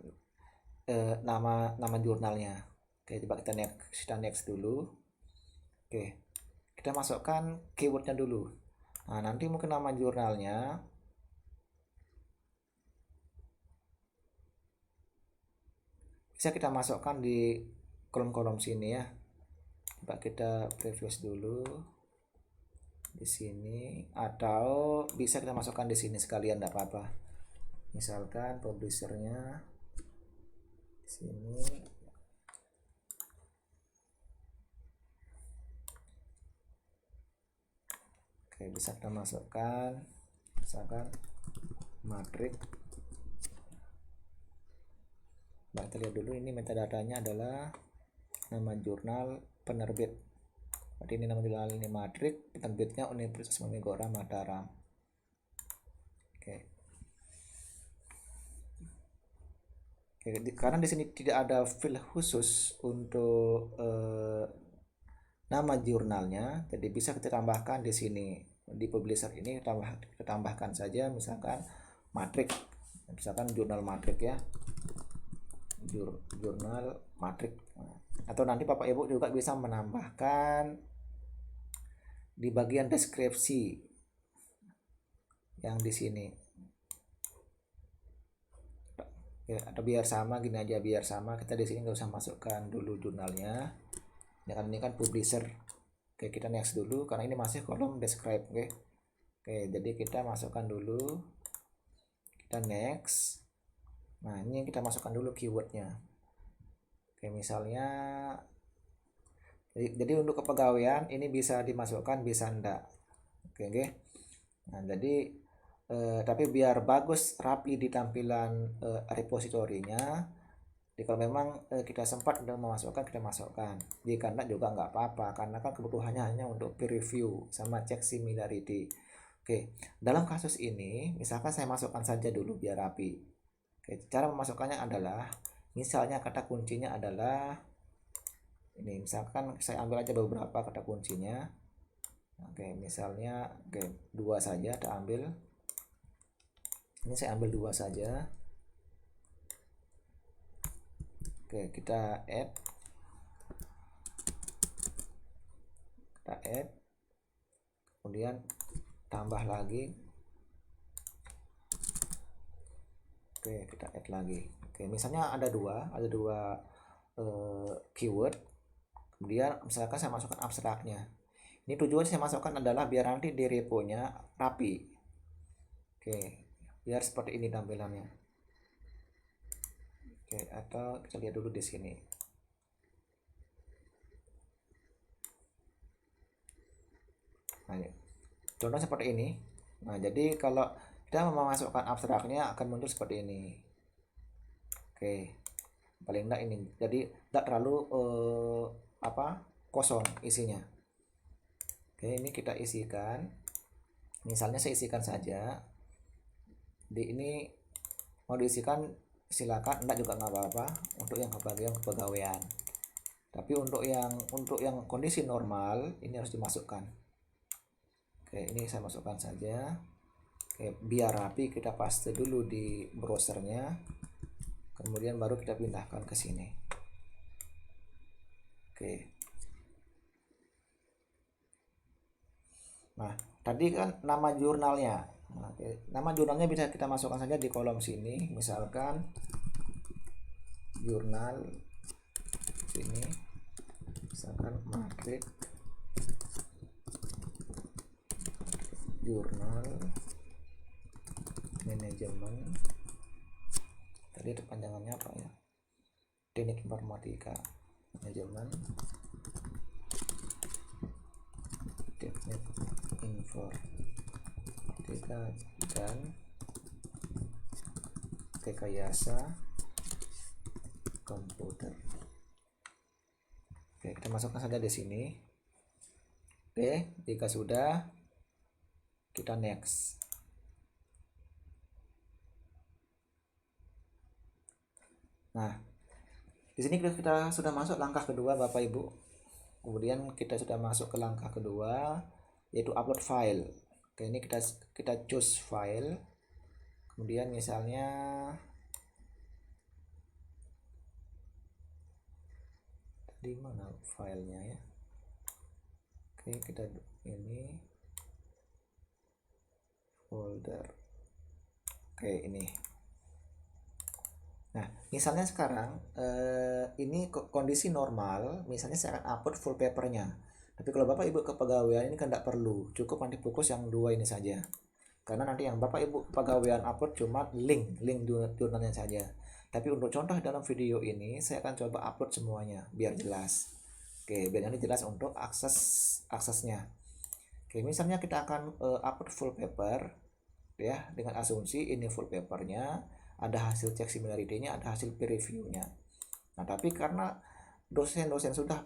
nama jurnalnya. Oke, coba kita next dulu. Oke, kita masukkan keywordnya dulu. Nah, nanti mungkin nama jurnalnya bisa kita masukkan di kolom-kolom sini ya. Coba kita preview dulu di sini, atau bisa kita masukkan di sini sekalian, tidak apa-apa. Misalkan publishernya di sini. Oke, bisa kita masukkan misalkan Matrix. Nah, kita lihat dulu, ini metadatanya adalah nama jurnal, penerbit. Berarti ini nama jurnal ini Matrix, penerbitnya Universitas Manigora Mataram. Oke. Oke, karena di sini tidak ada file khusus untuk nama jurnalnya, jadi bisa kita tambahkan di sini di publisher ini, kita tambahkan saja misalkan Matrix, misalkan jurnal Matrix ya, jurnal Matrix. Atau nanti Bapak Ibu juga bisa menambahkan di bagian deskripsi yang di sini ya, atau biar sama gini aja, biar sama, kita di sini nggak usah masukkan dulu jurnalnya ya kan, ini kan publisher. Oke, kita next dulu karena ini masih kolom describe. Oke, jadi kita masukkan dulu, kita next. Nah, ini kita masukkan dulu keywordnya. Oke, misalnya jadi untuk kepegawaian ini bisa dimasukkan, bisa enggak. Oke. Nah, jadi tapi biar bagus rapi di tampilan repositorinya, jadi kalau memang kita sempat untuk memasukkan, kita masukkan. Jika enggak juga nggak apa-apa, karena kan kebutuhannya hanya untuk peer review sama cek similarity. Oke, dalam kasus ini misalkan saya masukkan saja dulu biar rapi. Oke, cara memasukkannya adalah misalnya kata kuncinya adalah ini, misalkan saya ambil aja beberapa kata kuncinya. Oke, misalnya dua saja kita ambil. Ini saya ambil dua saja. Oke, kita add, kemudian tambah lagi. Oke, kita add lagi. Oke, misalnya ada dua keyword. Kemudian misalkan saya masukkan abstraknya. Ini tujuan saya masukkan adalah biar nanti di reponya rapi. Oke, biar seperti ini tampilannya. Oke, atau kita lihat dulu di sini. Nah, contoh seperti ini. Nah, jadi kalau kita memasukkan abstraknya akan muncul seperti ini. Oke, paling enggak ini. Jadi tidak terlalu kosong isinya. Oke, ini kita isikan. Misalnya saya isikan saja. Di ini mau diisikan silakan, enggak juga nggak apa-apa untuk yang bagian kepegawaian. Tapi untuk yang kondisi normal ini harus dimasukkan. Oke, ini saya masukkan saja. Oke, biar rapi kita paste dulu di browsernya. Kemudian baru kita pindahkan ke sini. Oke. Nah, tadi kan nama jurnalnya. Nah, nama jurnalnya bisa kita masukkan saja di kolom sini. Misalkan jurnal sini. Misalkan Matrix jurnal manajemen. Tadi itu panjangannya apa ya? Teknik informatika manajemen. Teknik informatika dan rekayasa komputer. Oke, kita masukkan saja di sini. Oke, jika sudah kita next. Nah, di sini kita sudah masuk langkah kedua Bapak Ibu. Kemudian kita sudah masuk ke langkah kedua yaitu upload file. Oke, ini kita choose file. Kemudian misalnya di mana filenya ya? Oke, kita ini folder. Oke, ini. Nah, misalnya sekarang ini kondisi normal, misalnya saya akan upload full papernya. Tapi kalau Bapak Ibu kepegawaian ini kan tidak perlu, cukup nanti fokus yang dua ini saja. Karena nanti yang Bapak Ibu kepegawaian upload cuma link jurnalnya saja. Tapi untuk contoh dalam video ini saya akan coba upload semuanya biar jelas. Oke, biar nanti jelas untuk aksesnya. Oke, misalnya kita akan upload full paper ya, dengan asumsi ini full papernya, ada hasil cek similarity-nya, ada hasil peer review-nya. Nah, tapi karena dosen-dosen sudah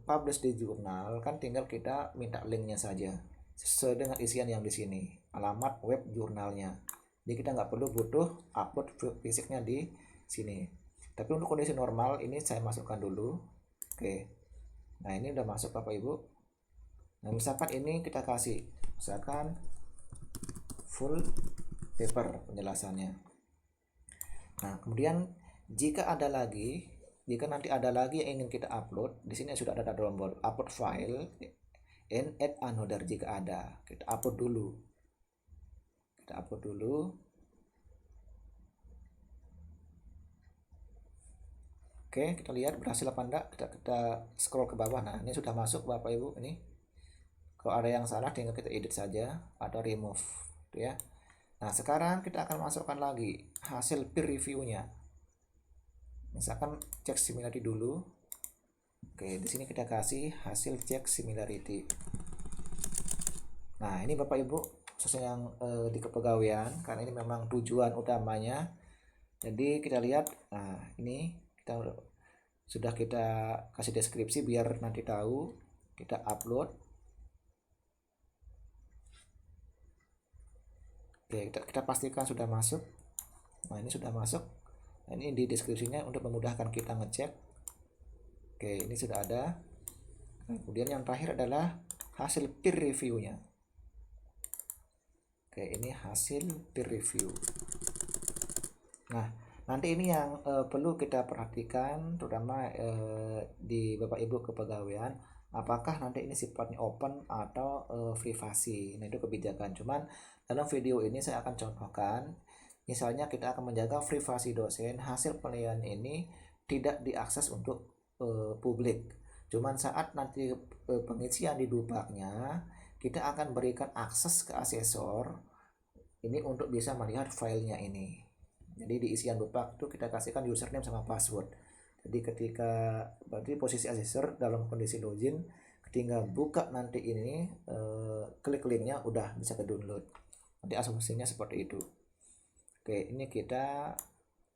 publish di jurnal, kan tinggal kita minta linknya saja sesuai dengan isian yang di sini, alamat web jurnalnya. Jadi kita nggak perlu butuh upload fisiknya di sini. Tapi untuk kondisi normal ini saya masukkan dulu. Oke. Nah, ini udah masuk Bapak Ibu. Nah, misalkan ini kita kasih misalkan full paper penjelasannya. Nah, kemudian jika nanti ada lagi yang ingin kita upload, di sini sudah ada tombol upload file and add another jika ada. Kita upload dulu. Oke, kita lihat berhasil apa enggak. Kita scroll ke bawah. Nah, ini sudah masuk Bapak Ibu ini. Kalau ada yang salah tinggal kita edit saja atau remove ya. Nah, sekarang kita akan masukkan lagi hasil peer review-nya. Misalkan cek similarity dulu. Oke, di sini kita kasih hasil cek similarity. Nah, ini Bapak Ibu sesuai yang di kepegawaian karena ini memang tujuan utamanya. Jadi kita lihat, nah ini sudah kita kasih deskripsi biar nanti tahu. Kita upload. Oke, kita pastikan sudah masuk. Nah, ini sudah masuk. Nah, ini di deskripsinya untuk memudahkan kita ngecek. Oke, ini sudah ada. Kemudian yang terakhir adalah hasil peer review-nya. Oke, ini hasil peer review. Nah, nanti ini yang perlu kita perhatikan terutama di Bapak Ibu kepegawaian, apakah nanti ini sifatnya open atau privasi. Nah, itu kebijakan. Cuman dalam video ini saya akan contohkan, misalnya kita akan menjaga privasi dosen, hasil penilaian ini tidak diakses untuk publik. Cuman saat nanti pengisian di Dupaknya, kita akan berikan akses ke asesor ini untuk bisa melihat filenya ini. Jadi di isian Dupak itu kita kasihkan username sama password. Jadi ketika berarti posisi asesor dalam kondisi login, ketika buka nanti ini klik linknya udah bisa ke download. Nanti asumsinya seperti itu. Oke, ini kita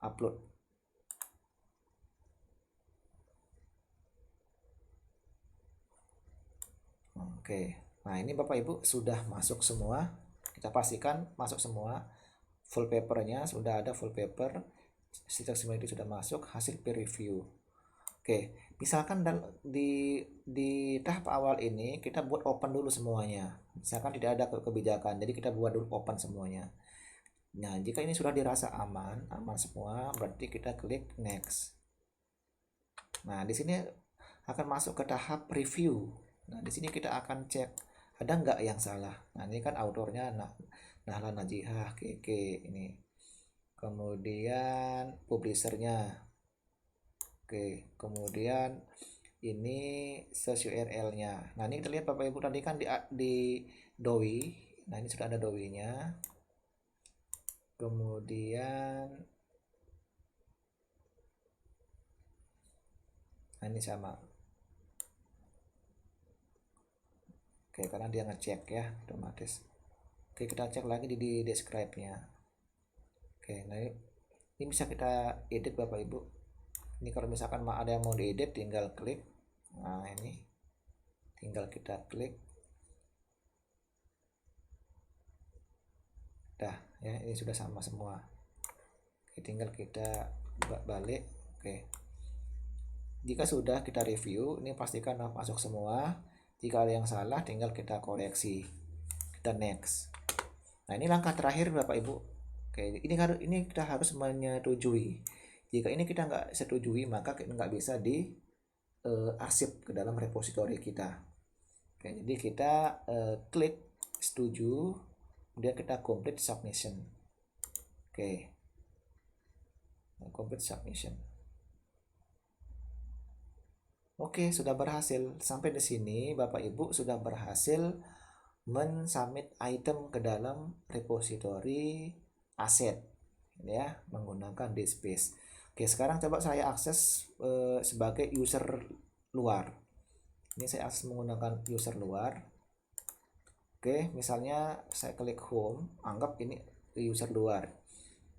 upload. Oke, nah ini Bapak Ibu sudah masuk semua. Kita pastikan masuk semua. Full papernya sudah ada, full paper. Sistem semua itu sudah masuk, hasil peer review. Oke, misalkan di tahap awal ini kita buat open dulu semuanya. Misalkan tidak ada kebijakan, jadi kita buat dulu open semuanya. Nah, jika ini sudah dirasa aman semua, berarti kita klik next. Nah, di sini akan masuk ke tahap review. Nah, di sini kita akan cek ada nggak yang salah. Nah, ini kan autornya Nahla Najihah Keke ini. Kemudian publishernya. Oke, kemudian ini search URL-nya. Nah, ini kita lihat Bapak Ibu tadi kan di DOI. Nah, ini sudah ada DOI-nya. Kemudian nah, ini sama. Oke, karena dia ngecek ya otomatis. Oke, kita cek lagi di describe-nya. Oke, nah ini bisa kita edit Bapak Ibu. Ini kalau misalkan ada yang mau diedit tinggal klik. Nah, ini tinggal kita klik. Dah ya, ini sudah sama semua. Oke, tinggal kita balik. Oke. Jika sudah kita review, ini pastikan masuk semua. Jika ada yang salah tinggal kita koreksi. Kita next. Nah, ini langkah terakhir Bapak Ibu. Oke, ini kita harus menyetujui. Jika ini kita nggak setujui, maka nggak bisa di arsip ke dalam repositori kita. Oke, jadi kita klik setuju, kemudian kita complete submission. Oke, complete submission. Oke, sudah berhasil. Sampai di sini Bapak Ibu sudah berhasil mensubmit item ke dalam repositori aset ya menggunakan DSpace. Oke, sekarang coba saya akses sebagai user luar. Ini saya akses menggunakan user luar. Oke, misalnya saya klik home, anggap ini user luar.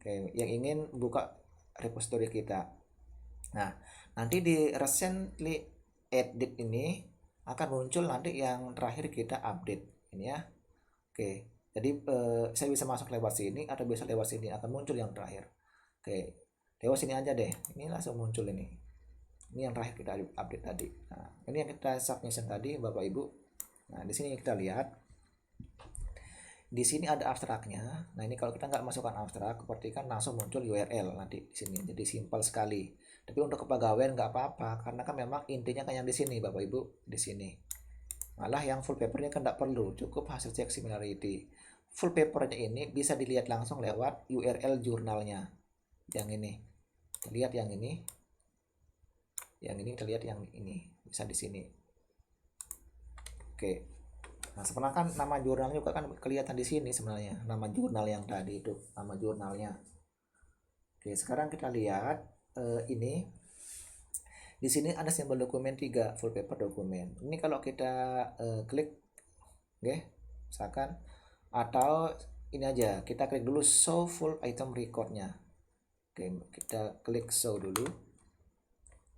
Oke, yang ingin buka repositori kita. Nah, nanti di recently added ini akan muncul nanti yang terakhir kita update ini ya. Oke, jadi saya bisa masuk lewat sini atau bisa lewat sini, akan muncul yang terakhir. Oke, lewat sini aja deh, ini langsung muncul ini yang terakhir kita update tadi. Nah, ini yang kita submission tadi Bapak Ibu. Nah, di sini kita lihat di sini ada abstraknya. Nah, ini kalau kita nggak masukkan abstrak, berarti kan langsung muncul URL nanti di sini. Jadi simpel sekali. Tapi untuk kepegawaian nggak apa-apa, karena kan memang intinya kan yang di sini Bapak Ibu, di sini. Malah yang full papernya kan nggak perlu, cukup hasil cek similarity. Full papernya ini bisa dilihat langsung lewat URL jurnalnya. Yang ini, kita lihat yang ini. Yang ini kita lihat yang ini, bisa di sini. Oke. Nah, sebenarnya kan nama jurnalnya juga kan kelihatan di sini sebenarnya. Nama jurnal yang tadi itu, nama jurnalnya. Oke, sekarang kita lihat ini. Di sini ada simbol dokumen 3, full paper dokumen. Ini kalau kita klik, oke, misalkan, atau ini aja, kita klik dulu show full item recordnya. Oke, kita klik show dulu.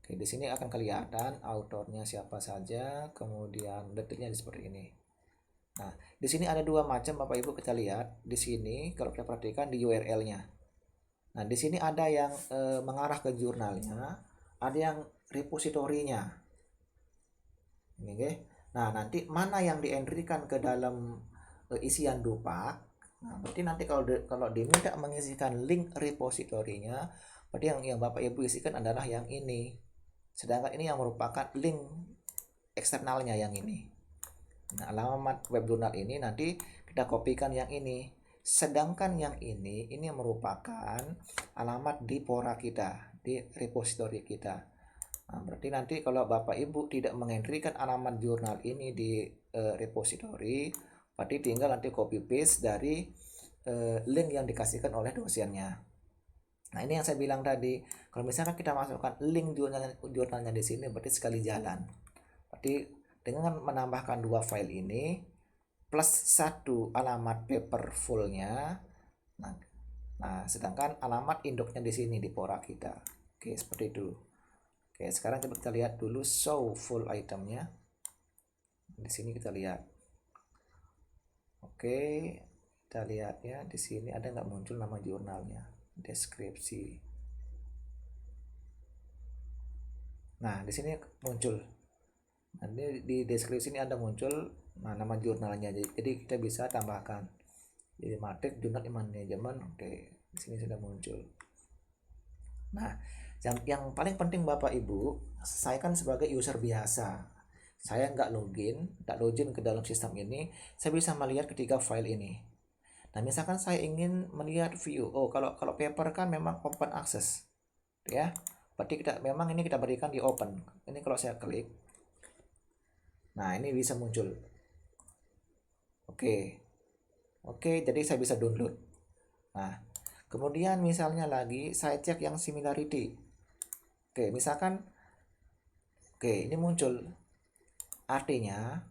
Oke, di sini akan kelihatan autornya siapa saja, kemudian detailnya seperti ini. Nah, di sini ada dua macam Bapak Ibu, kita lihat di sini kalau kita perhatikan di URL-nya. Nah, di sini ada yang mengarah ke jurnalnya, ada yang repositorinya. Ini, okay? Nah, nanti mana yang di-entry-kan ke dalam isian Dupak. Nah, berarti nanti kalau diminta mengisikan link repositorinya, berarti yang Bapak Ibu isikan adalah yang ini. Sedangkan ini yang merupakan link eksternalnya yang ini. Nah, alamat web jurnal ini nanti kita kopikan yang ini. Sedangkan yang ini merupakan alamat di Pora kita, di repositori kita. Nah, berarti nanti kalau Bapak Ibu tidak mengentrikan alamat jurnal ini di repository, berarti tinggal nanti copy paste dari link yang dikasihkan oleh dosennya. Nah, ini yang saya bilang tadi, kalau misalkan kita masukkan link jurnalnya di sini, berarti sekali jalan. Berarti dengan menambahkan 2 file ini plus 1 alamat paper fullnya, nah sedangkan alamat induknya di sini di Pora kita. Oke, seperti itu. Oke, sekarang coba kita lihat dulu show full itemnya. Di sini kita lihat. Oke, kita lihat ya, di sini ada nggak muncul nama jurnalnya, deskripsi. Nah, di sini muncul. Nanti di deskripsi ini ada muncul nama jurnalnya. Jadi kita bisa tambahkan. Jadi Matrix Jurnal Manajemen. Oke, di sini sudah muncul. Nah, yang paling penting Bapak Ibu, saya kan sebagai user biasa, saya nggak login ke dalam sistem ini, saya bisa melihat ketiga file ini. Nah, misalkan saya ingin melihat view, kalau paper kan memang open access, ya, berarti memang ini kita berikan di open. Ini kalau saya klik, nah ini bisa muncul. Oke, jadi saya bisa download. Nah, kemudian misalnya lagi saya cek yang similarity. Oke, misalkan, ini muncul. Artinya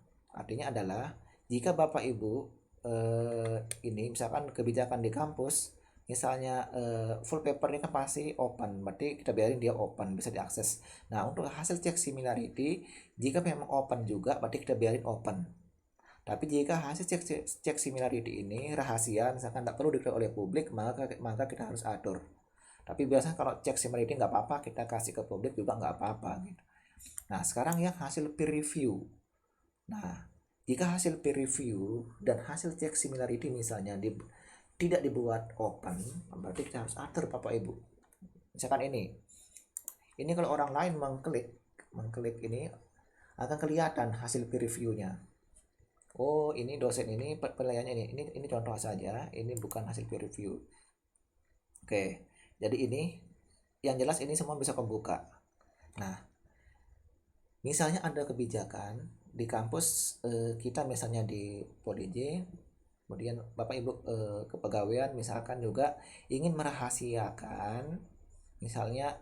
adalah jika Bapak Ibu ini misalkan kebijakan di kampus, misalnya full paper ini kan pasti open, berarti kita biarin dia open, bisa diakses. Nah, untuk hasil cek similarity, jika memang open juga, berarti kita biarin open. Tapi jika hasil cek similarity ini rahasia, misalkan tidak perlu diketahui oleh publik, maka kita harus atur. Tapi biasanya kalau cek similarity nggak apa-apa, kita kasih ke publik juga nggak apa-apa gitu. Nah, sekarang yang hasil peer review. Nah, jika hasil peer review dan hasil cek similarity misalnya tidak dibuat open, berarti kita harus atur Bapak Ibu. Misalkan ini kalau orang lain mengklik ini akan kelihatan hasil peer review-nya. Oh, ini dosen ini penilaiannya ini contoh saja, ini bukan hasil peer review. Oke, jadi ini yang jelas ini semua bisa kebuka. Nah, misalnya ada kebijakan di kampus kita, misalnya di PODJ, kemudian Bapak Ibu kepegawaian misalkan juga ingin merahasiakan misalnya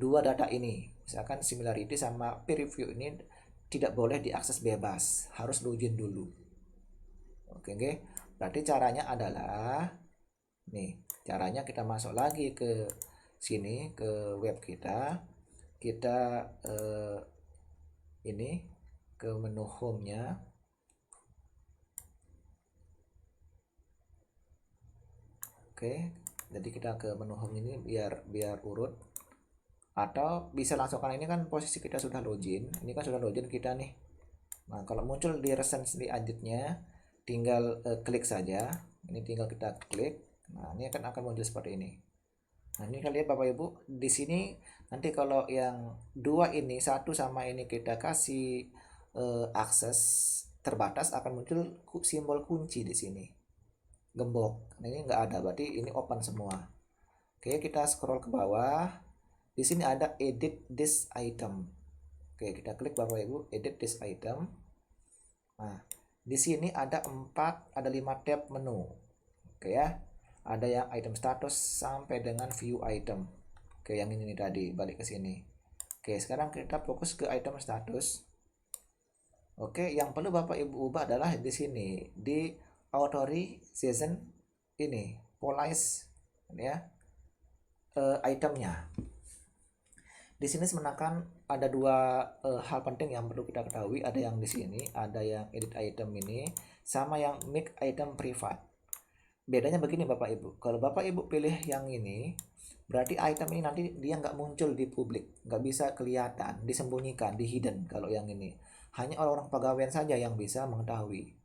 dua data ini, misalkan similarity sama peer review ini tidak boleh diakses bebas, harus login dulu. Oke, berarti caranya adalah caranya kita masuk lagi ke sini ke web kita ini ke menu home-nya. Oke, jadi kita ke menu home ini biar urut, atau bisa langsung, kan ini kan posisi kita sudah login, ini kan sudah login kita nih. Nah, kalau muncul di recently audit-nya tinggal klik saja, ini tinggal kita klik. Nah, ini akan muncul seperti ini. Nah, ini kita lihat Bapak Ibu di sini, nanti kalau yang dua ini, satu sama ini kita kasih akses terbatas, akan muncul simbol kunci di sini, gembok. Nah, ini nggak ada, berarti ini open semua. Oke, kita scroll ke bawah. Di sini ada edit this item. Oke, kita klik Bapak Ibu, edit this item. Nah, di sini ada 5 tab menu. Oke ya. Ada yang item status sampai dengan view item. Oke, yang ini tadi, balik ke sini. Oke, sekarang kita fokus ke item status. Oke, yang perlu Bapak Ibu ubah adalah di sini, di authorization ini, police ya, itemnya. Di sini sebenarnya ada dua hal penting yang perlu kita ketahui. Ada yang di sini, ada yang edit item ini, sama yang make item private. Bedanya begini Bapak Ibu, kalau Bapak Ibu pilih yang ini, berarti item ini nanti dia nggak muncul di publik, nggak bisa kelihatan, disembunyikan, di hidden. Kalau yang ini, hanya orang-orang pegawai saja yang bisa mengetahui.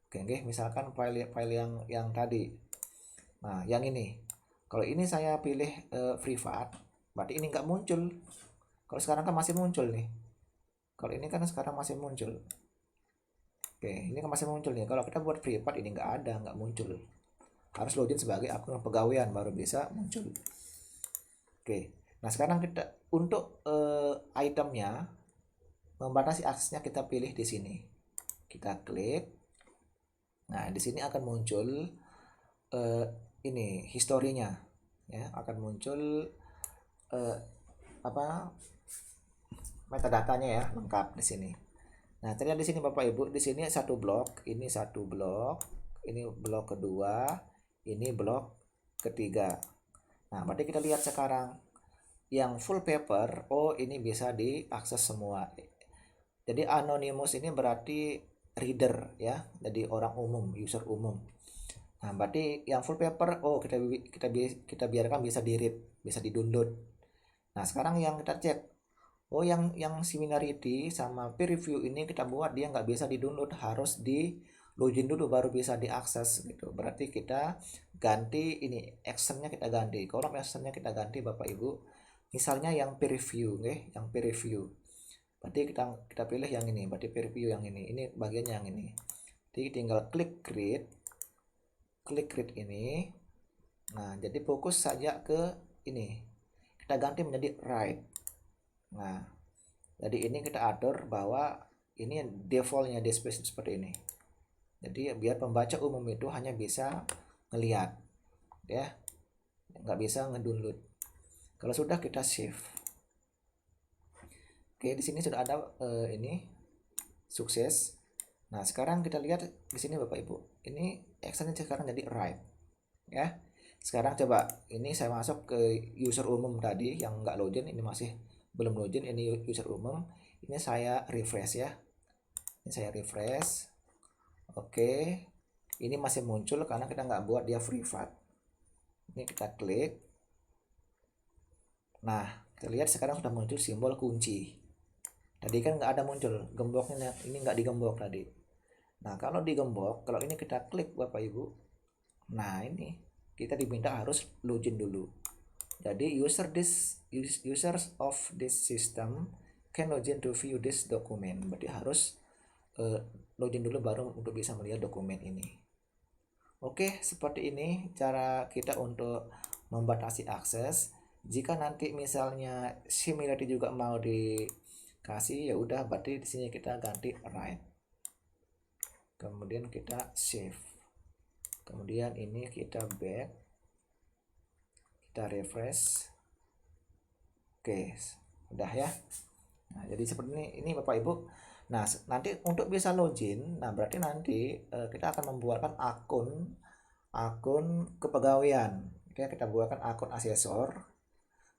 Oke, misalkan file yang tadi. Nah, yang ini, kalau ini saya pilih private, berarti ini nggak muncul. Kalau sekarang kan masih muncul nih. Kalau ini kan sekarang masih muncul. Oke, ini kan masih muncul nih. Kalau kita buat private, ini nggak muncul. Harus login sebagai akun pegawaian baru bisa muncul. Oke, Nah, sekarang kita untuk itemnya membatasi aksesnya kita pilih di sini. Kita klik. Nah, di sini akan muncul ini historinya ya, akan muncul eh, apa metadatanya ya, lengkap di sini. Nah, ternyata di sini Bapak Ibu, di sini satu blok, ini blok kedua, ini blok ketiga. Nah, berarti kita lihat sekarang yang full paper, oh ini bisa diakses semua. Jadi anonymous ini berarti reader ya, jadi orang umum, user umum. Nah, berarti yang full paper, oh kita biarkan bisa di-read, bisa di-download. Nah, sekarang yang kita cek, oh yang similarity sama peer review ini kita buat dia nggak bisa di-download, harus di login dulu baru bisa diakses gitu. Berarti kita ganti ini actionnya, kita ganti kolom actionnya, kita ganti Bapak Ibu. Misalnya yang peer review, okay? Yang peer review. Berarti kita pilih yang ini, berarti peer review yang ini. Ini bagiannya yang ini. Jadi tinggal klik create ini. Nah, jadi fokus saja ke ini. Kita ganti menjadi write. Nah, jadi ini kita atur bahwa ini defaultnya DSpace seperti ini. Jadi biar pembaca umum itu hanya bisa ngelihat ya, nggak bisa ngedownload. Kalau sudah kita save. Oke, di sini sudah ada ini sukses. Nah, sekarang kita lihat di sini Bapak Ibu. Ini actionnya sekarang jadi write ya. Sekarang coba ini saya masuk ke user umum tadi yang nggak login, ini masih belum login, ini user umum. Ini saya refresh ya. Ini saya refresh. Oke. Ini masih muncul karena kita nggak buat dia privat. Ini kita klik. Nah, kita lihat sekarang sudah muncul simbol kunci. Tadi kan nggak ada muncul gemboknya, ini nggak digembok tadi. Nah, kalau digembok, kalau ini kita klik Bapak Ibu, nah ini kita diminta harus login dulu. Jadi users of this system can login to view this document. Berarti harus login dulu baru untuk bisa melihat dokumen ini. Oke, seperti ini cara kita untuk membatasi akses. Jika nanti misalnya similarity juga mau dikasih, ya udah berarti di sini kita ganti write. Kemudian kita save. Kemudian ini kita back. Kita refresh. Oke, udah ya. Nah, jadi seperti ini Bapak Ibu. Nah, nanti untuk bisa login, nah berarti nanti kita akan membuatkan akun kepegawaian. Oke, kita buatkan akun asesor,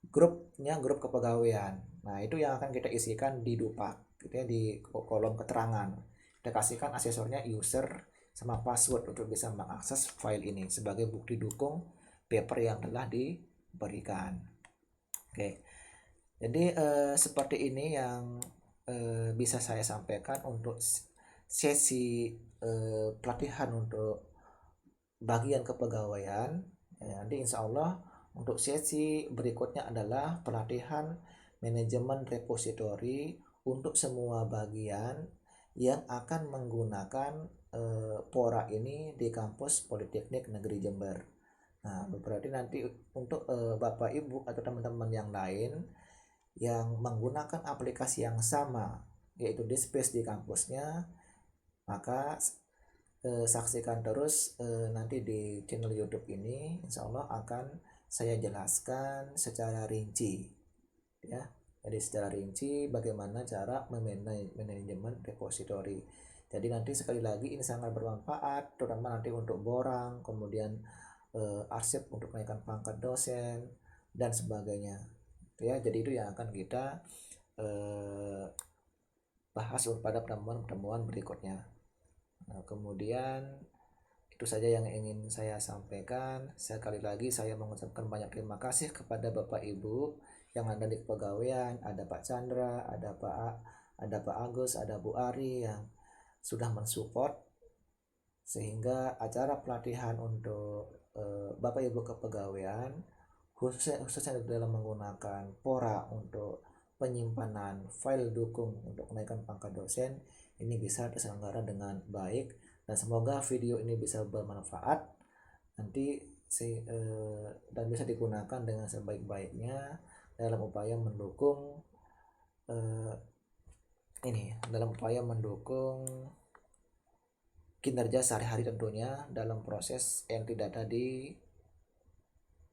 grupnya grup kepegawaian. Nah, itu yang akan kita isikan di dupak, gitu ya, di kolom keterangan. Kita kasihkan asesornya user sama password untuk bisa mengakses file ini sebagai bukti dukung paper yang telah diberikan. Oke. Jadi seperti ini yang bisa saya sampaikan untuk sesi pelatihan untuk bagian kepegawaian. Nanti insya Allah untuk sesi berikutnya adalah pelatihan manajemen repositori untuk semua bagian yang akan menggunakan Pora ini di kampus Politeknik Negeri Jember. Nah, berarti nanti untuk Bapak Ibu atau teman-teman yang lain yang menggunakan aplikasi yang sama yaitu DSpace di kampusnya, maka saksikan terus nanti di channel YouTube ini, insya Allah akan saya jelaskan secara rinci ya. Jadi secara rinci bagaimana cara manajemen repositori. Jadi nanti sekali lagi ini sangat bermanfaat terutama nanti untuk borang, kemudian arsip untuk kenaikan pangkat dosen dan sebagainya ya. Jadi itu yang akan kita bahas pada pertemuan berikutnya. Nah, kemudian itu saja yang ingin saya sampaikan. Sekali lagi saya mengucapkan banyak terima kasih kepada Bapak Ibu yang ada di kepegawaian, ada Pak Chandra, ada Pak Agus, ada Bu Ari yang sudah mensupport sehingga acara pelatihan untuk Bapak Ibu kepegawaian khususnya dalam menggunakan Pora untuk penyimpanan file dukung untuk kenaikan pangkat dosen ini bisa terselenggara dengan baik, dan semoga video ini bisa bermanfaat nanti dan bisa digunakan dengan sebaik-baiknya. dalam upaya mendukung kinerja sehari-hari tentunya dalam proses entry data di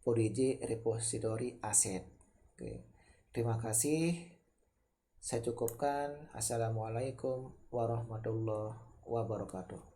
PODIJ repository aset. Oke. Terima kasih. Saya cukupkan. Assalamualaikum warahmatullahi wabarakatuh.